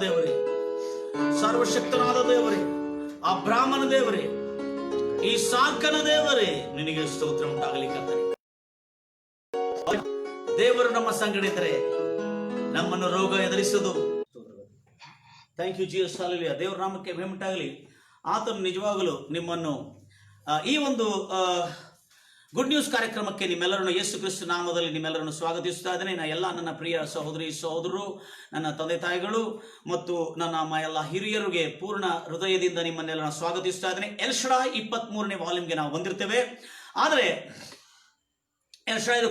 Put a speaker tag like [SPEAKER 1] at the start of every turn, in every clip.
[SPEAKER 1] ದೇವರೇ, ಸರ್ವಶಕ್ತನಾದ ದೇವರೇ, ಅಬ್ರಾಹ್ಮನ ದೇವರೇ, ಈ ಸಾಕನ ದೇವರೇ, ನಿನಗೆ ಸ್ತೋತ್ರ ಉಂಟಾಗಲಿ ಕರ್ತನೆ. ದೇವರು ನಮ್ಮ ಸಂಗಡಿದ್ದರೆ ನಮ್ಮನ್ನು ರೋಗ ಎದುರಿಸುವುದು. Thank you Jesus, hallelujah. ದೇವರ ನಾಮಕ್ಕೆ ಮಹಿಮೆಯುಂಟಾಗಲಿ. ಆತನು ನಿಜವಾಗಲೂ ನಿಮ್ಮನ್ನು ಈ ಒಂದು ಗುಡ್ ನ್ಯೂಸ್ ಕಾರ್ಯಕ್ರಮಕ್ಕೆ ನಿಮ್ಮೆಲ್ಲರನ್ನು ಯೇಸು ಕ್ರಿಸ್ತ ನಾಮದಲ್ಲಿ ನಿಮ್ಮೆಲ್ಲರನ್ನು ಸ್ವಾಗತಿಸ್ತಾ ಇದ್ದೇನೆ. ನನ್ನ ಪ್ರಿಯ ಸಹೋದರಿ ಸಹೋದರರು, ನನ್ನ ತಂದೆ ತಾಯಿಗಳು ಮತ್ತು ನನ್ನ ಎಲ್ಲ ಹಿರಿಯರಿಗೆ ಪೂರ್ಣ ಹೃದಯದಿಂದ ನಿಮ್ಮನ್ನೆಲ್ಲ ಸ್ವಾಗತಿಸ್ತಾ ಇದ್ದೇನೆ. ಎಲ್ ಶಡಾಯ್ 23ನೇ ವಾಲ್ಯೂಮ್ಗೆ ನಾವು ಬಂದಿರ್ತೇವೆ. ಆದರೆ ಎಲ್ ಶಡಾಯ್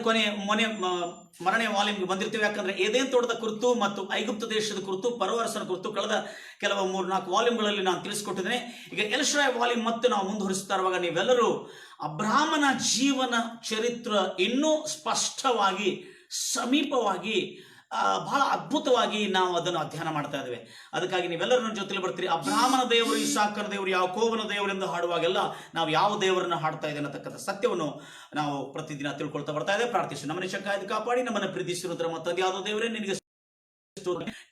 [SPEAKER 1] ಮರನೇ ವಾಲ್ಯೂಮ್ಗೆ ಬಂದಿರ್ತೀವಿ. ಯಾಕಂದ್ರೆ ಏದೇನ್ ತೋಟದ ಕುರಿತು ಮತ್ತು ಐಗುಪ್ತ ದೇಶದ ಕುರಿತು, ಪರವರಸನ ಕುರಿತು ಕಳೆದ ಕೆಲವು 3-4 ವಾಲ್ಯೂಮ್ಗಳಲ್ಲಿ ನಾನು ತಿಳಿಸ್ಕೊಟ್ಟಿದ್ದೇನೆ. ಈಗ ಎಲ್ ಶಡಾಯ್ ವಾಲ್ಯೂಮ್ ಮತ್ತೆ ನಾವು ಮುಂದುವರಿಸ್ತಾ ಇರುವಾಗ ನೀವೆಲ್ಲರೂ ಅಬ್ರಾಹ್ಮನ ಜೀವನ ಚರಿತ್ರೆ ಇನ್ನೂ ಸ್ಪಷ್ಟವಾಗಿ, ಸಮೀಪವಾಗಿ, ಬಹಳ ಅದ್ಭುತವಾಗಿ ನಾವು ಅದನ್ನು ಅಧ್ಯಯನ ಮಾಡ್ತಾ ಇದ್ದೇವೆ. ಅದಕ್ಕಾಗಿ ನೀವೆಲ್ಲರೂ ನನ್ನ ಜೊತೆಲಿ ಬರ್ತೀರಿ. ಅಬ್ರಾಹ್ಮನ ದೇವರು, ಇಸಾಕನ ದೇವರು, ಯಾಕೋಬನ ದೇವರೆಂದು ಹಾಡುವಾಗೆಲ್ಲ ನಾವು ಯಾವ ದೇವರನ್ನು ಹಾಡ್ತಾ ಇದ್ದೇವೆ ಅನ್ನತಕ್ಕಂಥ ಸತ್ಯವನ್ನು ನಾವು ಪ್ರತಿದಿನ ತಿಳ್ಕೊಳ್ತಾ ಬರ್ತಾ ಇದ್ದೇವೆ. ಪ್ರಾರ್ಥಿಸಿ. ನಮ್ಮನ್ನು ಶಕ್ಕಾಯ್ದು ಕಾಪಾಡಿ ನಮ್ಮನ್ನು ಪ್ರೀತಿಸಿರುವಂತಹ ಮತ್ತು ಯಾವ್ದೋ ದೇವರೇ ನಿನಗೆ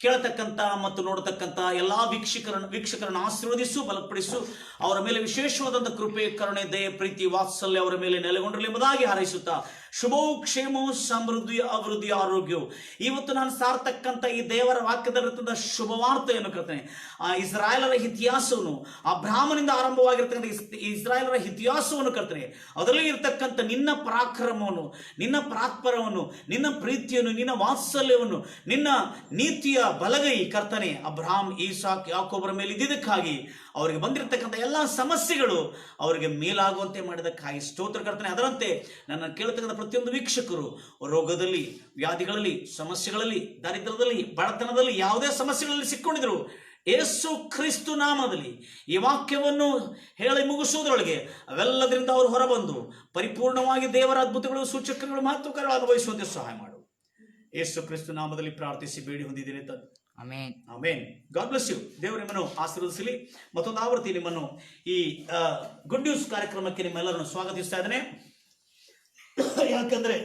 [SPEAKER 1] ಕೇಳತಕ್ಕಂತ ಮತ್ತು ನೋಡತಕ್ಕಂತ ಎಲ್ಲಾ ವೀಕ್ಷಕರನ್ನು ಆಶೀರ್ವದಿಸು, ಬಲಪಡಿಸು. ಅವರ ಮೇಲೆ ವಿಶೇಷವಾದಂಥ ಕೃಪೆ, ಕರುಣೆ, ದಯೆ, ಪ್ರೀತಿ, ವಾತ್ಸಲ್ಯ ಅವರ ಮೇಲೆ ನೆಲೆಗೊಂಡಿರಲಿ ಎಂಬುದಾಗಿ ಹಾರೈಸುತ್ತಾ, ಶುಭವು, ಕ್ಷೇಮವು, ಸಮೃದ್ಧಿ, ಅಭಿವೃದ್ಧಿ, ಆರೋಗ್ಯವು ಇವತ್ತು ನಾನು ಸಾರ್ತಕ್ಕಂಥ ಈ ದೇವರ ವಾಕ್ಯದ ಶುಭವಾರ್ತೆಯನ್ನು ಕರ್ತೇನೆ. ಇಸ್ರಾಯೇಲರ ಇತಿಹಾಸವನ್ನು, ಅಬ್ರಾಹ್ಮನಿಂದ ಆರಂಭವಾಗಿರ್ತಕ್ಕಂಥ ಇಸ್ರಾಯೇಲರ ಇತಿಹಾಸವನ್ನು ಕರ್ತೇನೆ. ಅದರಲ್ಲಿ ಇರತಕ್ಕಂಥ ನಿನ್ನ ಪರಾಕ್ರಮವನ್ನು, ನಿನ್ನ ಪರಾತ್ಪರವನ್ನು, ನಿನ್ನ ಪ್ರೀತಿಯನ್ನು, ನಿನ್ನ ವಾತ್ಸಲ್ಯವನ್ನು, ನಿನ್ನ ನೀತಿಯ ಬಲಗೈ ಕರ್ತನೆ ಅಬ್ರಾಹಂ, ಈಸಾಕ್, ಯಾಕೋಬರ ಮೇಲೆ ಇದ್ದಿದ್ದಕ್ಕಾಗಿ ಅವರಿಗೆ ಬಂದಿರತಕ್ಕಂಥ ಎಲ್ಲ ಸಮಸ್ಯೆಗಳು ಅವರಿಗೆ ಮೇಲಾಗುವಂತೆ ಮಾಡಿದಕ್ಕಾಗಿ ಸ್ತೋತ್ರ ಕರ್ತನೆ. ಅದರಂತೆ ನನ್ನ ಕೇಳತಕ್ಕಂಥ ಪ್ರತಿಯೊಂದು ವೀಕ್ಷಕರು ರೋಗದಲ್ಲಿ, ವ್ಯಾಧಿಗಳಲ್ಲಿ, ಸಮಸ್ಯೆಗಳಲ್ಲಿ, ದಾರಿದ್ರ್ಯದಲ್ಲಿ, ಬಡತನದಲ್ಲಿ, ಯಾವುದೇ ಸಮಸ್ಯೆಗಳಲ್ಲಿ ಸಿಕ್ಕೊಂಡಿದ್ರು, ಯೇಸು ಕ್ರಿಸ್ತು ನಾಮದಲ್ಲಿ ಈ ವಾಕ್ಯವನ್ನು ಹೇಳಿ ಮುಗಿಸುವುದರೊಳಗೆ ಅವೆಲ್ಲದರಿಂದ ಅವರು ಹೊರಬಂದು ಪರಿಪೂರ್ಣವಾಗಿ ದೇವರ ಅದ್ಭುತಗಳು, ಸೂಚಕಗಳು, ಮಹತ್ವಗಳು ಅನುಭವಿಸುವಂತೆ ಸಹಾಯ ಮಾಡು. ಯೇಸು ಕ್ರಿಸ್ತು ನಾಮದಲ್ಲಿ ಪ್ರಾರ್ಥಿಸಿ ಬೇಡಿ ಹೊಂದಿದ್ದೇನೆ ತಂದೆ. Amen, amen. God bless you. ದೇವರು ನಿಮ್ಮನ್ನು ಆಶೀರ್ವದಿಸಲಿ. ಮತ್ತೊಂದು ಆವೃತ್ತಿ ನಿಮ್ಮನ್ನು ಈ ಗುಡ್ ನ್ಯೂಸ್ ಕಾರ್ಯಕ್ರಮಕ್ಕೆ ನಿಮ್ಮೆಲ್ಲರನ್ನು ಸ್ವಾಗತಿಸ್ತಾ ಇದ್ದೇನೆ. ಯಾಕಂದ್ರೆ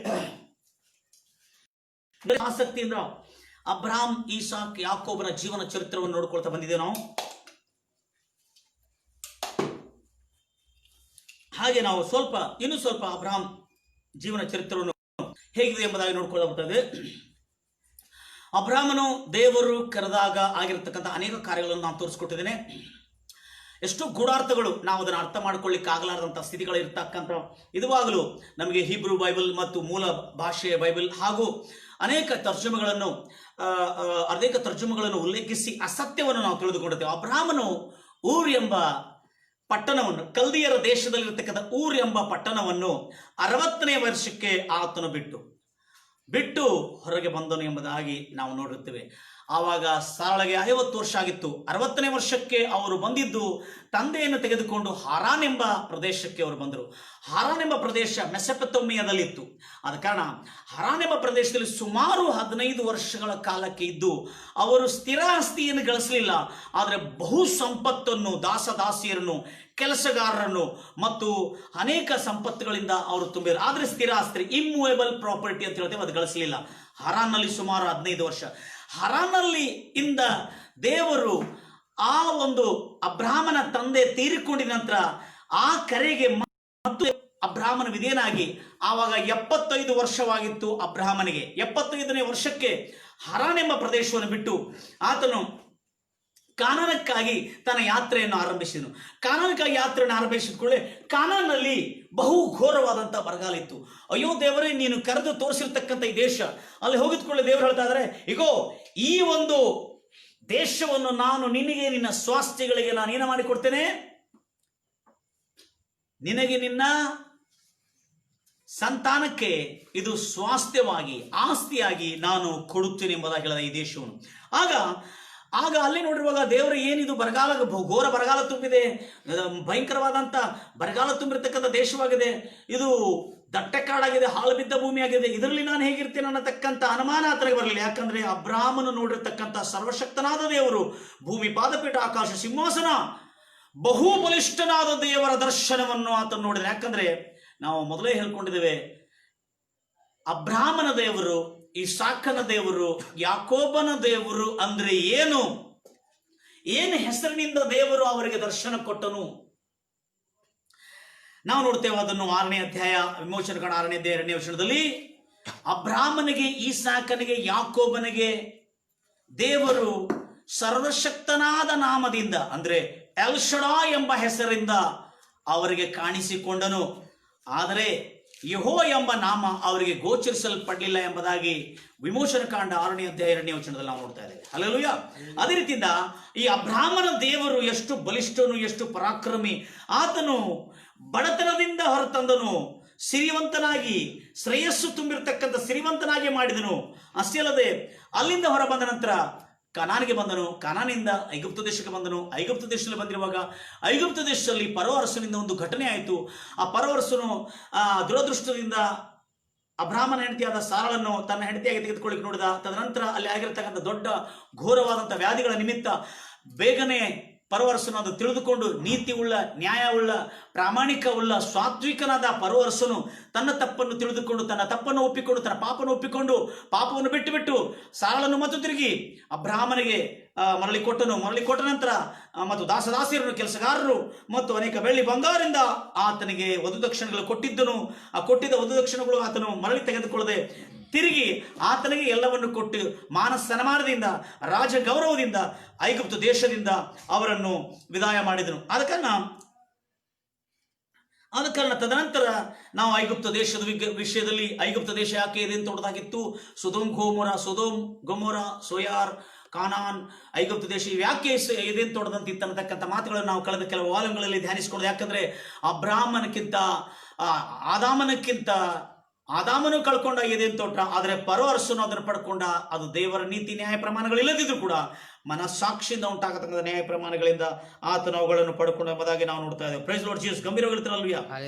[SPEAKER 1] ಆಸಕ್ತಿಯಿಂದ ಅಬ್ರಾಹಂ, ಈಸಾಕ್, ಯಾಕೋಬರ ಜೀವನ ಚರಿತ್ರವನ್ನು ನೋಡ್ಕೊಳ್ತಾ ಬಂದಿದ್ದೇವೆ ನಾವು. ಹಾಗೆ ನಾವು ಇನ್ನೂ ಸ್ವಲ್ಪ ಅಬ್ರಾಹಂ ಜೀವನ ಚರಿತ್ರವನ್ನು ಹೇಗಿದೆ ಎಂಬುದಾಗಿ ನೋಡ್ಕೊಳ್ಳಬಹುದು. ಅಬ್ರಾಹ್ಮನು ದೇವರು ಕರೆದಾಗ ಆಗಿರತಕ್ಕಂಥ ಅನೇಕ ಕಾರ್ಯಗಳನ್ನು ನಾನು ತೋರಿಸ್ಕೊಟ್ಟಿದ್ದೇನೆ. ಎಷ್ಟೋ ಗೂಢಾರ್ಥಗಳು ನಾವು ಅದನ್ನು ಅರ್ಥ ಮಾಡ್ಕೊಳ್ಳಿಕ್ಕೆ ಆಗಲಾರದಂಥ ಸ್ಥಿತಿಗಳು ಇರ್ತಕ್ಕಂಥ ಇದುವಾಗಲೂ ನಮಗೆ ಹೀಬ್ರೂ ಬೈಬಲ್ ಮತ್ತು ಮೂಲ ಭಾಷೆಯ ಬೈಬಲ್ ಹಾಗೂ ಅನೇಕ ತರ್ಜುಮೆಗಳನ್ನು ಉಲ್ಲೇಖಿಸಿ ಅಸತ್ಯವನ್ನು ನಾವು ತಿಳಿದುಕೊಂಡಿದ್ದೇವೆ. ಅಬ್ರಾಹ್ಮನು ಊರ್ ಎಂಬ ಪಟ್ಟಣವನ್ನು, ಕಲ್ದಿಯರ ದೇಶದಲ್ಲಿರತಕ್ಕಂಥ ಊರ್ ಎಂಬ ಪಟ್ಟಣವನ್ನು 60ನೇ ವರ್ಷಕ್ಕೆ ಆತನು ಬಿಟ್ಟು ಹೊರಗೆ ಬಂದನು ಎಂಬುದಾಗಿ ನಾವು ನೋಡಿರ್ತೇವೆ. ಆವಾಗ ಸಾರಳಗೆ 50 ವರ್ಷ ಆಗಿತ್ತು. 60ನೇ ವರ್ಷಕ್ಕೆ ಅವರು ಬಂದಿದ್ದು ತಂದೆಯನ್ನು ತೆಗೆದುಕೊಂಡು ಹಾರಾನ್ ಎಂಬ ಪ್ರದೇಶಕ್ಕೆ ಅವರು ಬಂದರು. ಹಾರಾನ್ ಎಂಬ ಪ್ರದೇಶ ಮೆಸೊಪೊತಾಮಿಯಾದಲ್ಲಿತ್ತು. ಆದ ಕಾರಣ ಹಾರಾನ್ ಎಂಬ ಪ್ರದೇಶದಲ್ಲಿ ಸುಮಾರು 15 ವರ್ಷಗಳ ಕಾಲಕ್ಕೆ ಇದ್ದು ಅವರು ಸ್ಥಿರಾಸ್ತಿಯನ್ನು ಗಳಿಸಲಿಲ್ಲ. ಆದರೆ ಬಹು ಸಂಪತ್ತನ್ನು, ದಾಸದಾಸಿಯರನ್ನು, ಕೆಲಸಗಾರರನ್ನು ಮತ್ತು ಅನೇಕ ಸಂಪತ್ತುಗಳಿಂದ ಅವರು ತುಂಬಿದರು. ಆದರೆ ಸ್ಥಿರಾಸ್ತಿ, ಇಮ್ಮೂವೇಬಲ್ ಪ್ರಾಪರ್ಟಿ ಅಂತ ಹೇಳ್ತೇವೆ, ಅದು ಗಳಿಸಲಿಲ್ಲ. ಹಾರಾನ್ನಲ್ಲಿ ಸುಮಾರು 15 ವರ್ಷ. ಹಾರಾನ್ನಲ್ಲಿ ಇಂದ ದೇವರು ಆ ಒಂದು ಅಬ್ರಾಹ್ಮನ ತಂದೆ ತೀರಿಕೊಂಡಿದ ನಂತರ ಆ ಕರೆಗೆ ಮತ್ತು ಅಬ್ರಾಹ್ಮನ ವಿಧೇಯನಾಗಿ ಆವಾಗ 75 ವರ್ಷವಾಗಿತ್ತು ಅಬ್ರಾಹ್ಮನಿಗೆ. 75ನೇ ವರ್ಷಕ್ಕೆ ಹಾರಾನ್ ಎಂಬ ಪ್ರದೇಶವನ್ನು ಬಿಟ್ಟು ಆತನು ಕಾನಾನಕ್ಕಾಗಿ ತನ್ನ ಯಾತ್ರೆಯನ್ನು ಆರಂಭಿಸಿದನು. ಕಾನಾನಕ್ಕಾಗಿ ಯಾತ್ರೆಯನ್ನು ಆರಂಭಿಸಿದ ಕೂಡಲೇ ಕಾನಾನ್ನಲ್ಲಿ ಬಹು ಘೋರವಾದಂಥ ಬರಗಾಲ ಇತ್ತು. ಅಯ್ಯೋ ದೇವರೇ, ನೀನು ಕರೆದು ತೋರಿಸಿರ್ತಕ್ಕಂಥ ಈ ದೇಶ, ಅಲ್ಲಿ ಹೋಗಿದ ಕೂಡಲೇ ದೇವರು ಹೇಳ್ತಾ ಇದ್ದಾರೆ, ಇಗೋ ಈ ಒಂದು ದೇಶವನ್ನು ನಾನು ನಿನಗೆ, ನಿನ್ನ ಸ್ವಾಸ್ಥ್ಯಗಳಿಗೆ ನಾನು ಏನು ಮಾಡಿಕೊಡ್ತೇನೆ, ನಿನಗೆ, ನಿನ್ನ ಸಂತಾನಕ್ಕೆ ಇದು ಸ್ವಾಸ್ಥ್ಯವಾಗಿ, ಆಸ್ತಿಯಾಗಿ ನಾನು ಕೊಡುತ್ತೇನೆ ಎಂಬುದಾಗಿ ಹೇಳಿದ ಈ ದೇಶವನ್ನು. ಆಗ ಅಲ್ಲಿ ನೋಡಿರುವಾಗ ದೇವರು ಏನಿದು ಬರಗಾಲ, ಘೋರ ಬರಗಾಲ ತುಂಬಿದೆ, ಭಯಂಕರವಾದಂಥ ಬರಗಾಲ ತುಂಬಿರತಕ್ಕಂಥ ದೇಶವಾಗಿದೆ, ಇದು ದಟ್ಟಕಾಡಾಗಿದೆ, ಹಾಳು ಬಿದ್ದ ಭೂಮಿಯಾಗಿದೆ, ಇದರಲ್ಲಿ ನಾನು ಹೇಗಿರ್ತೇನೆ ಅನ್ನತಕ್ಕಂಥ ಅನುಮಾನ ಆತನಿಗೆ ಬರಲಿಲ್ಲ. ಯಾಕಂದ್ರೆ ಅಬ್ರಾಹ್ಮನು ನೋಡಿರ್ತಕ್ಕಂಥ ಸರ್ವಶಕ್ತನಾದ ದೇವರು, ಭೂಮಿ ಪಾದಪೀಠ, ಆಕಾಶ ಸಿಂಹಾಸನ, ಬಹು ಬಲಿಷ್ಠನಾದ ದೇವರ ದರ್ಶನವನ್ನು ಆತನು ನೋಡಿದ. ಯಾಕಂದ್ರೆ ನಾವು ಮೊದಲೇ ಹೇಳ್ಕೊಂಡಿದ್ದೇವೆ, ಅಬ್ರಾಹ್ಮನ ದೇವರು, ಇಸಾಕನ ದೇವರು, ಯಾಕೋಬನ ದೇವರು ಅಂದ್ರೆ ಏನು ಏನು ಹೆಸರಿನಿಂದ ದೇವರು ಅವರಿಗೆ ದರ್ಶನ ಕೊಟ್ಟನು ನಾವು ನೋಡ್ತೇವೆ. ಅದನ್ನು 6ನೇ ಅಧ್ಯಾಯ ವಿಮೋಚನಕಾಂಡ 6ನೇ ಅಧ್ಯಾಯ 2ನೇ ವಚನದಲ್ಲಿ ಅಬ್ರಾಹ್ಮನಿಗೆ, ಈಸಾಕನಿಗೆ, ಯಾಕೋಬನಿಗೆ ದೇವರು ಸರ್ವಶಕ್ತನಾದ ನಾಮದಿಂದ ಅಂದ್ರೆ ಎಲ್ ಶಡಾಯ್ ಎಂಬ ಹೆಸರಿಂದ ಅವರಿಗೆ ಕಾಣಿಸಿಕೊಂಡನು. ಆದರೆ ಯೆಹೋ ಎಂಬ ನಾಮ ಅವರಿಗೆ ಗೋಚರಿಸಲ್ಪಡಲಿಲ್ಲ ಎಂಬುದಾಗಿ ವಿಮೋಚನಕಾಂಡ 6ನೇ ಅಧ್ಯಾಯ 2ನೇ ವಚನದಲ್ಲಿ ನಾವು ನೋಡ್ತಾ ಇದ್ದೇವೆ. ಹಲ್ಲೆಲೂಯಾ. ಅದೇ ರೀತಿಯಿಂದ ಈ ಅಬ್ರಾಹ್ಮನ ದೇವರು ಎಷ್ಟು ಬಲಿಷ್ಠನು, ಎಷ್ಟು ಪರಾಕ್ರಮಿ. ಆತನು ಬಡತನದಿಂದ ಹೊರತಂದನು, ಸಿರಿವಂತನಾಗಿ, ಶ್ರೇಯಸ್ಸು ತುಂಬಿರತಕ್ಕಂಥ ಸಿರಿವಂತನಾಗಿ ಮಾಡಿದನು. ಅಷ್ಟೇ ಅಲ್ಲದೆ ಅಲ್ಲಿಂದ ಹೊರ ಬಂದ ನಂತರ ಕನಾನಿಗೆ ಬಂದನು, ಕನಾನಿಂದ ಐಗುಪ್ತ ದೇಶಕ್ಕೆ ಬಂದನು. ಐಗುಪ್ತ ದೇಶದಲ್ಲಿ ಬಂದಿರುವಾಗ ಐಗುಪ್ತ ದೇಶದಲ್ಲಿ ಫರೋ ಅರಸನಿಂದ ಒಂದು ಘಟನೆ ಆಯಿತು. ಆ ಫರೋ ಅರಸನು ದುರದೃಷ್ಟದಿಂದ ಅಬ್ರಾಹ್ಮನ ಹೆಂಡತಿಯಾದ ಸಾರಳನ್ನು ತನ್ನ ಹೆಂಡತಿಯಾಗಿ ತೆಗೆದುಕೊಳ್ಳಿಕ್ಕೆ ನೋಡಿದ. ತದನಂತರ ಅಲ್ಲಿ ಆಗಿರತಕ್ಕಂಥ ದೊಡ್ಡ ಘೋರವಾದಂಥ ವ್ಯಾಧಿಗಳ ನಿಮಿತ್ತ ಬೇಗನೆ ಫರೋ ಅರಸನು ಅದು ತಿಳಿದುಕೊಂಡು ನೀತಿ ಉಳ್ಳ, ನ್ಯಾಯವುಳ್ಳ, ಪ್ರಾಮಾಣಿಕವುಳ್ಳ, ಸಾತ್ವಿಕನಾದ ಫರೋ ಅರಸನು ತನ್ನ ತಪ್ಪನ್ನು ತಿಳಿದುಕೊಂಡು, ತನ್ನ ತಪ್ಪನ್ನು ಒಪ್ಪಿಕೊಂಡು, ತನ್ನ ಪಾಪವನ್ನು ಒಪ್ಪಿಕೊಂಡು, ಪಾಪವನ್ನು ಬಿಟ್ಟು ಸಾರಳನ್ನು ಮತ್ತು ತಿರುಗಿ ಅಬ್ರಾಹ್ಮನಿಗೆ ಮರಳಿ ಕೊಟ್ಟನು. ಮರಳಿ ಕೊಟ್ಟ ನಂತರ ಮತ್ತು ದಾಸದಾಸಿಯರನ್ನು, ಕೆಲಸಗಾರರು ಮತ್ತು ಅನೇಕ ಬೆಳ್ಳಿ ಬಂಗಾರದಿಂದ ಆತನಿಗೆ ವಧುದಕ್ಷಿಣೆಗಳು ಕೊಟ್ಟಿದ್ದನು. ಆ ಕೊಟ್ಟಿದ್ದ ವಧುದಕ್ಷಿಣೆಗಳು ಆತನು ಮರಳಿ ತೆಗೆದುಕೊಳ್ಳದೆ ತಿರುಗಿ ಆತನಿಗೆ ಎಲ್ಲವನ್ನು ಕೊಟ್ಟು ಮಾನ ಸನ್ಮಾನದಿಂದ, ರಾಜ ಗೌರವದಿಂದ ಐಗುಪ್ತ ದೇಶದಿಂದ ಅವರನ್ನು ವಿದಾಯ ಮಾಡಿದನು. ಆದ ಕಾರಣ ತದನಂತರ ನಾವು ಐಗುಪ್ತ ದೇಶದ ವಿಷಯದಲ್ಲಿ, ಐಗುಪ್ತ ದೇಶ ಯಾಕೆ ಇದೆ ಅಂತ ಹೊಡೆದಾಗಿತ್ತು, ಸೊದೋಮ್ ಗೊಮೋರ, ಸೋಯಾರ್, ಕಾನಾನ್, ಐಗುಪ್ತ ದೇಶ ಯಾಕೆ ಇದೆ ಅಂತ ಹೊಡೆದಂತಿತ್ತು ಅನ್ನತಕ್ಕಂಥ ಮಾತುಗಳನ್ನು ನಾವು ಕಳೆದ ಕೆಲವು ವಾಲ್ಯೂಮ್ಗಳಲ್ಲಿ ಧ್ಯಾನಿಸಿಕೊಳ್ಳೋದು. ಯಾಕಂದ್ರೆ ಆದಾಮನು ಕಳ್ಕೊಂಡ ಏದೇನ್ ತೋಟ, ಆದರೆ ಫರೋ ಅರಸನು ಅದನ್ನು ಪಡ್ಕೊಂಡ. ಅದು ದೇವರ ನೀತಿ ನ್ಯಾಯ ಪ್ರಮಾಣಗಳಿಲ್ಲದಿದ್ರು ಕೂಡ ಮನಸ್ಸಾಕ್ಷಿಯಿಂದ ಉಂಟಾಗತಕ್ಕಂಥ ನ್ಯಾಯ ಪ್ರಮಾಣಗಳಿಂದ ಆತನು ಅವುಗಳನ್ನು ಪಡ್ಕೊಂಡು ಎಂಬುದಾಗಿ ನಾವು ನೋಡ್ತಾ ಇದ್ದೇವೆ. Praise Lord Jesus. ಗಂಭೀರವಾಗಿರ್ತಾರಲ್ವಿಯಾ?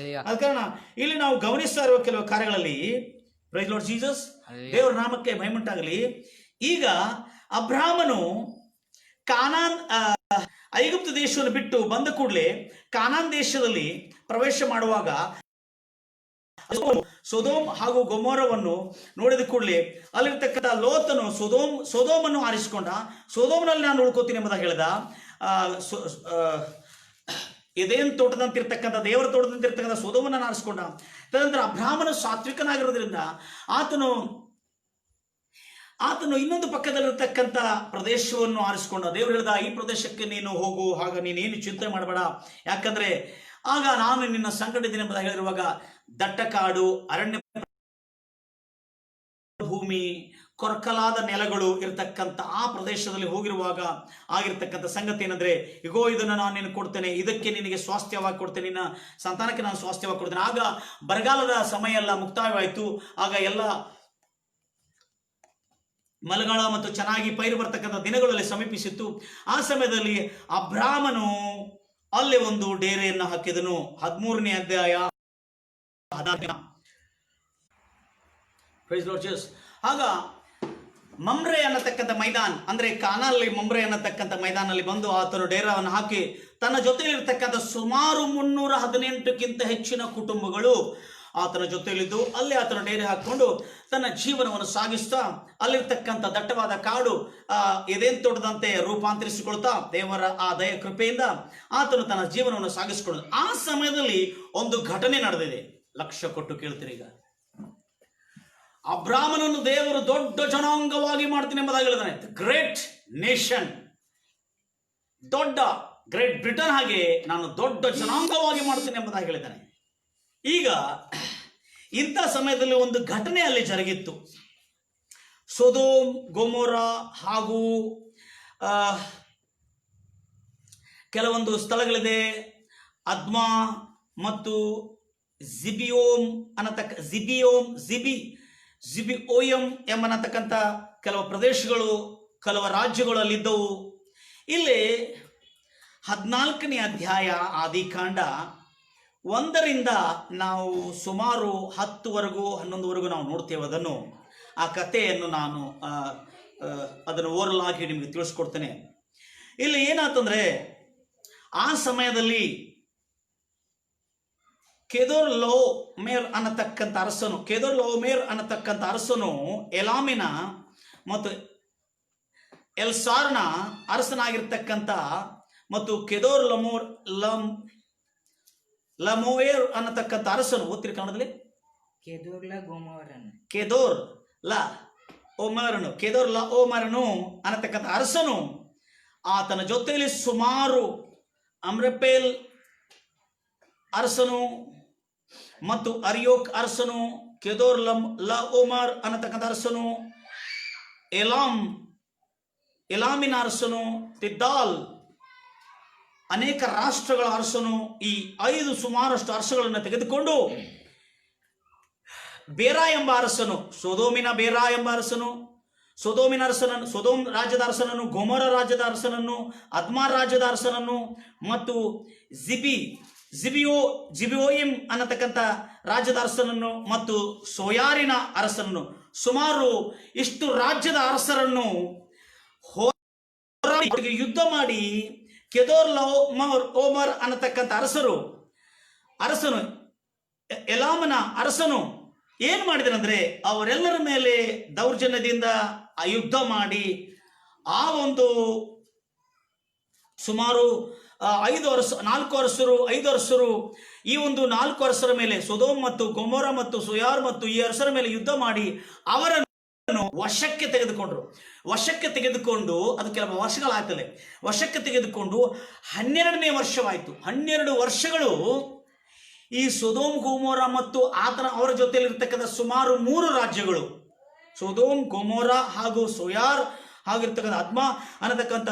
[SPEAKER 1] ಆದ ಕಾರಣ ಇಲ್ಲಿ ನಾವು ಗಮನಿಸ್ತಾ ಇರುವ ಕೆಲವು ಕಾರ್ಯಗಳಲ್ಲಿ, ಪ್ರೈಸ್ ಲಾರ್ಡ್ ಜೀಸಸ್, ದೇವರ ನಾಮಕ್ಕೆ ಮಹಿಮೆಯುಂಟಾಗಲಿ. ಈಗ ಅಬ್ರಾಹ್ಮನು ಐಗುಪ್ತ ದೇಶವನ್ನು ಬಿಟ್ಟು ಬಂದ ಕೂಡಲೇ ಕಾನಾನ್ ದೇಶದಲ್ಲಿ ಪ್ರವೇಶ ಮಾಡುವಾಗ ಸೊದೋಮ್ ಹಾಗೂ ಗೊಮೋರವನ್ನು ನೋಡಿದ ಕೂಡಲೇ ಅಲ್ಲಿರ್ತಕ್ಕಂಥ ಲೋತನು ಸೊದೋಮನ್ನು ಆರಿಸಿಕೊಂಡ. ಸೊದೋಮ್ನಲ್ಲಿ ನಾನು ಉಳ್ಕೋತೀನಿ ಎಂಬುದಾಗಿ ಹೇಳಿದ. ಎದೇನ್ ತೋಟದಂತಿರ್ತಕ್ಕಂಥ, ದೇವರ ತೋಟದಂತಿರ್ತಕ್ಕಂಥ ಸೊದೋಮನ್ನು ಆರಿಸಿಕೊಂಡ. ತದನಂತರ ಅಬ್ರಾಹ್ಮನು ಸಾತ್ವಿಕನಾಗಿರೋದ್ರಿಂದ ಆತನು ಇನ್ನೊಂದು ಪಕ್ಕದಲ್ಲಿರ್ತಕ್ಕಂಥ ಪ್ರದೇಶವನ್ನು ಆರಿಸಿಕೊಂಡ. ದೇವರು ಹೇಳಿದ, ಈ ಪ್ರದೇಶಕ್ಕೆ ನೀನು ಹೋಗು, ಆಗ ನೀನೇನು ಚಿಂತೆ ಮಾಡಬೇಡ, ಯಾಕಂದ್ರೆ ಆಗ ನಾನು ನಿನ್ನ ಸಂಗಡ ಇದ್ದೀನಿ ಎಂಬುದಾಗಿ ಹೇಳಿರುವಾಗ ದಟ್ಟ ಕಾಡು, ಅರಣ್ಯ ಭೂಮಿ, ಕೊರಕಲಾದ ನೆಲಗಳು ಇರತಕ್ಕಂಥ ಆ ಪ್ರದೇಶದಲ್ಲಿ ಹೋಗಿರುವಾಗ ಆಗಿರ್ತಕ್ಕಂಥ ಸಂಗತಿ ಏನಂದ್ರೆ, ಇಗೋ ಇದನ್ನು ನಾನು ನಿನಗೆ ಕೊಡ್ತೇನೆ, ಇದಕ್ಕೆ ನಿನಗೆ ಸ್ವಾಸ್ಥ್ಯವಾಗಿ ಕೊಡ್ತೇನೆ, ನಿನ್ನ ಸಂತಾನಕ್ಕೆ ನಾನು ಸ್ವಾಸ್ಥ್ಯವಾಗಿ ಕೊಡ್ತೇನೆ. ಆಗ ಬರಗಾಲದ ಸಮಯ ಎಲ್ಲ ಮುಕ್ತಾಯವಾಯಿತು. ಆಗ ಎಲ್ಲ ಮಳೆಗಾಲ ಮತ್ತು ಚೆನ್ನಾಗಿ ಪೈರು ಬರ್ತಕ್ಕಂಥ ದಿನಗಳಲ್ಲಿ ಸಮೀಪಿಸಿತ್ತು. ಆ ಸಮಯದಲ್ಲಿ ಅಬ್ರಾಹ್ಮನು ಅಲ್ಲಿ ಒಂದು ಡೇರೆಯನ್ನು ಹಾಕಿದನು. 13ನೇ ಅಧ್ಯಾಯ. ಆಗ ಮಮ್ರೆ ಅನ್ನತಕ್ಕಂಥ ಮೈದಾನ್ ಅಂದ್ರೆ ಕಾನಲ್ಲಿ ಮಮ್ರೆ ಅನ್ನತಕ್ಕಂಥ ಮೈದಾನಲ್ಲಿ ಬಂದು ಆತನು ಡೇರಾವನ್ನು ಹಾಕಿ ತನ್ನ ಜೊತೆಯಲ್ಲಿರ್ತಕ್ಕಂಥ ಸುಮಾರು 318ಕ್ಕಿಂತ ಹೆಚ್ಚಿನ ಕುಟುಂಬಗಳು ಆತನ ಜೊತೆಯಲ್ಲಿದ್ದು ಅಲ್ಲಿ ಆತನ ಡೇರೆ ಹಾಕೊಂಡು ತನ್ನ ಜೀವನವನ್ನು ಸಾಗಿಸ್ತಾ ಅಲ್ಲಿರ್ತಕ್ಕಂಥ ದಟ್ಟವಾದ ಕಾಡು ಎದೇನ್ ತೋಟದಂತೆ ರೂಪಾಂತರಿಸಿಕೊಳ್ತಾ ದೇವರ ಆ ದಯ ಕೃಪೆಯಿಂದ ಆತನು ತನ್ನ ಜೀವನವನ್ನು ಸಾಗಿಸಿಕೊಳ್ಳೋದು. ಆ ಸಮಯದಲ್ಲಿ ಒಂದು ಘಟನೆ ನಡೆದಿದೆ. ಲಕ್ಷ್ಯ ಕೊಟ್ಟು ಕೇಳ್ತೀರಿ. ಈಗ ಅಬ್ರಾಹ್ಮನನ್ನು ದೇವರು ದೊಡ್ಡ ಜನಾಂಗವಾಗಿ ಮಾಡ್ತೀನಿ ಎಂಬುದಾಗಿ ಹೇಳಿದಾನೆ. ಗ್ರೇಟ್ ನೇಷನ್, ದೊಡ್ಡ ಗ್ರೇಟ್ ಬ್ರಿಟನ್ ಹಾಗೆ ನಾನು ದೊಡ್ಡ ಜನಾಂಗವಾಗಿ ಮಾಡ್ತೀನಿ ಎಂಬುದಾಗಿ ಹೇಳಿದ್ದಾನೆ. ಈಗ ಇಂಥ ಸಮಯದಲ್ಲಿ ಒಂದು ಘಟನೆ ಅಲ್ಲಿ ಜರುಗಿತ್ತು. ಸೊದೋಮ್, ಗೊಮೋರ ಹಾಗೂ ಕೆಲವೊಂದು ಸ್ಥಳಗಳಿದೆ. ಅದ್ಮಾ ಮತ್ತು ಜಿಬಿಯೋಯಂ ಎಂಬತಕ್ಕಂಥ ಕೆಲವು ಪ್ರದೇಶಗಳು, ಕೆಲವು ರಾಜ್ಯಗಳು ಅಲ್ಲಿದ್ದವು. ಇಲ್ಲಿ 14ನೇ ಅಧ್ಯಾಯ ಆದಿಕಾಂಡ 1ರಿಂದ ನಾವು ಸುಮಾರು 10ವರೆಗೂ 11ವರೆಗೂ ನಾವು ನೋಡ್ತೇವೆ. ಆ ಕಥೆಯನ್ನು ನಾನು ಅದನ್ನು ಓರಲ್ ಆಗಿ ನಿಮಗೆ ತಿಳಿಸ್ಕೊಡ್ತೇನೆ. ಇಲ್ಲಿ ಏನಾಯ್ತಂದ್ರೆ, ಆ ಸಮಯದಲ್ಲಿ ಕೆದೊರ್ಲೋಮೇರ್ ಅನ್ನತಕ್ಕಂಥ ಅರಸನು ಎಲಾಮಿನ ಮತ್ತು ಎಲ್ಸಾರ್ನ ಅರಸನಾಗಿರ್ತಕ್ಕಂಥ ಮತ್ತು ಕೆದೋರ್ ಲಮೋವೇರ್ ಅನ್ನತಕ್ಕಂಥ ಅರಸನು, ಓದ್ತಿರಿ ಕನ್ನಡದಲ್ಲಿ, ಕೆದೋರ್ ಲ ಓಮರನು ಅನ್ನತಕ್ಕಂಥ ಅರಸನು, ಆತನ ಜೊತೆಯಲ್ಲಿ ಸುಮಾರು ಅಮ್ರಪೇಲ್ ಅರಸನು ಮತ್ತು ಅರಿಯೋಕ್ ಅರಸನು, ಕೆದೋರ್ ಲ ಓಮರ್ ಅನ್ನತಕ್ಕಂಥ ಅರಸನು, ಎಲಾಮಿನ ಅರಸನು, ತಿದ್ದಾಲ್, ಅನೇಕ ರಾಷ್ಟ್ರಗಳ ಅರಸನು, ಈ 5 ಸುಮಾರಷ್ಟು ಅರಸಗಳನ್ನು ತೆಗೆದುಕೊಂಡು ಬೇರಾ ಎಂಬ ಅರಸನು, ಸೊದೋಮಿನ ಅರಸನನ್ನು, ಸೊದೋಮ್ ರಾಜ್ಯದ ಅರಸನನ್ನು, ಗೊಮೋರ ರಾಜ್ಯದ ಅರಸನನ್ನು, ಅದ್ಮಾ ರಾಜ್ಯದ ಅರಸನನ್ನು ಮತ್ತು ಜಿಬಿಯೋಯಿಮ್ ಅನ್ನತಕ್ಕಂಥ ರಾಜ್ಯದ ಅರಸನನ್ನು ಮತ್ತು ಸೋಯಾರಿನ ಅರಸನನ್ನು, ಸುಮಾರು ಇಷ್ಟು ರಾಜ್ಯದ ಅರಸರನ್ನು ಯುದ್ಧ ಮಾಡಿ ಕೆದೋರ್ ಓಮರ್ ಅನ್ನತಕ್ಕಂಥ ಅರಸನು ಎಲಾಮನ ಅರಸನು ಏನ್ ಮಾಡಿದನಂದ್ರೆ ಅವರೆಲ್ಲರ ಮೇಲೆ ದೌರ್ಜನ್ಯದಿಂದ ಯುದ್ಧ ಮಾಡಿ ಆ ಒಂದು ಸುಮಾರು 4 ಅರಸರು ಈ ಒಂದು 4 ಅರಸರ ಮೇಲೆ, ಸೊದೋಮ್ ಮತ್ತು ಗೊಮೋರ ಮತ್ತು ಸೊಯಾರ್ ಮತ್ತು ಈ ಅರಸರ ಮೇಲೆ ಯುದ್ಧ ಮಾಡಿ ಅವರನ್ನು ವಶಕ್ಕೆ ತೆಗೆದುಕೊಂಡು ಅದು ಕೆಲವು ವರ್ಷಗಳಾಗ್ತದೆ, ವಶಕ್ಕೆ ತೆಗೆದುಕೊಂಡು 12ನೇ ವರ್ಷವಾಯಿತು. 12 ವರ್ಷಗಳು ಈ ಸೊದೋಮ್ ಗೊಮೋರ ಮತ್ತು ಅವರ ಜೊತೆಯಲ್ಲಿರ್ತಕ್ಕಂಥ ಸುಮಾರು 3 ರಾಜ್ಯಗಳು, ಸೊದೋಮ್ ಗೊಮೋರ ಹಾಗೂ ಸೊಯಾರ್ ಆಗಿರ್ತಕ್ಕಂಥ ಅದ್ಮಾ ಅನ್ನತಕ್ಕಂಥ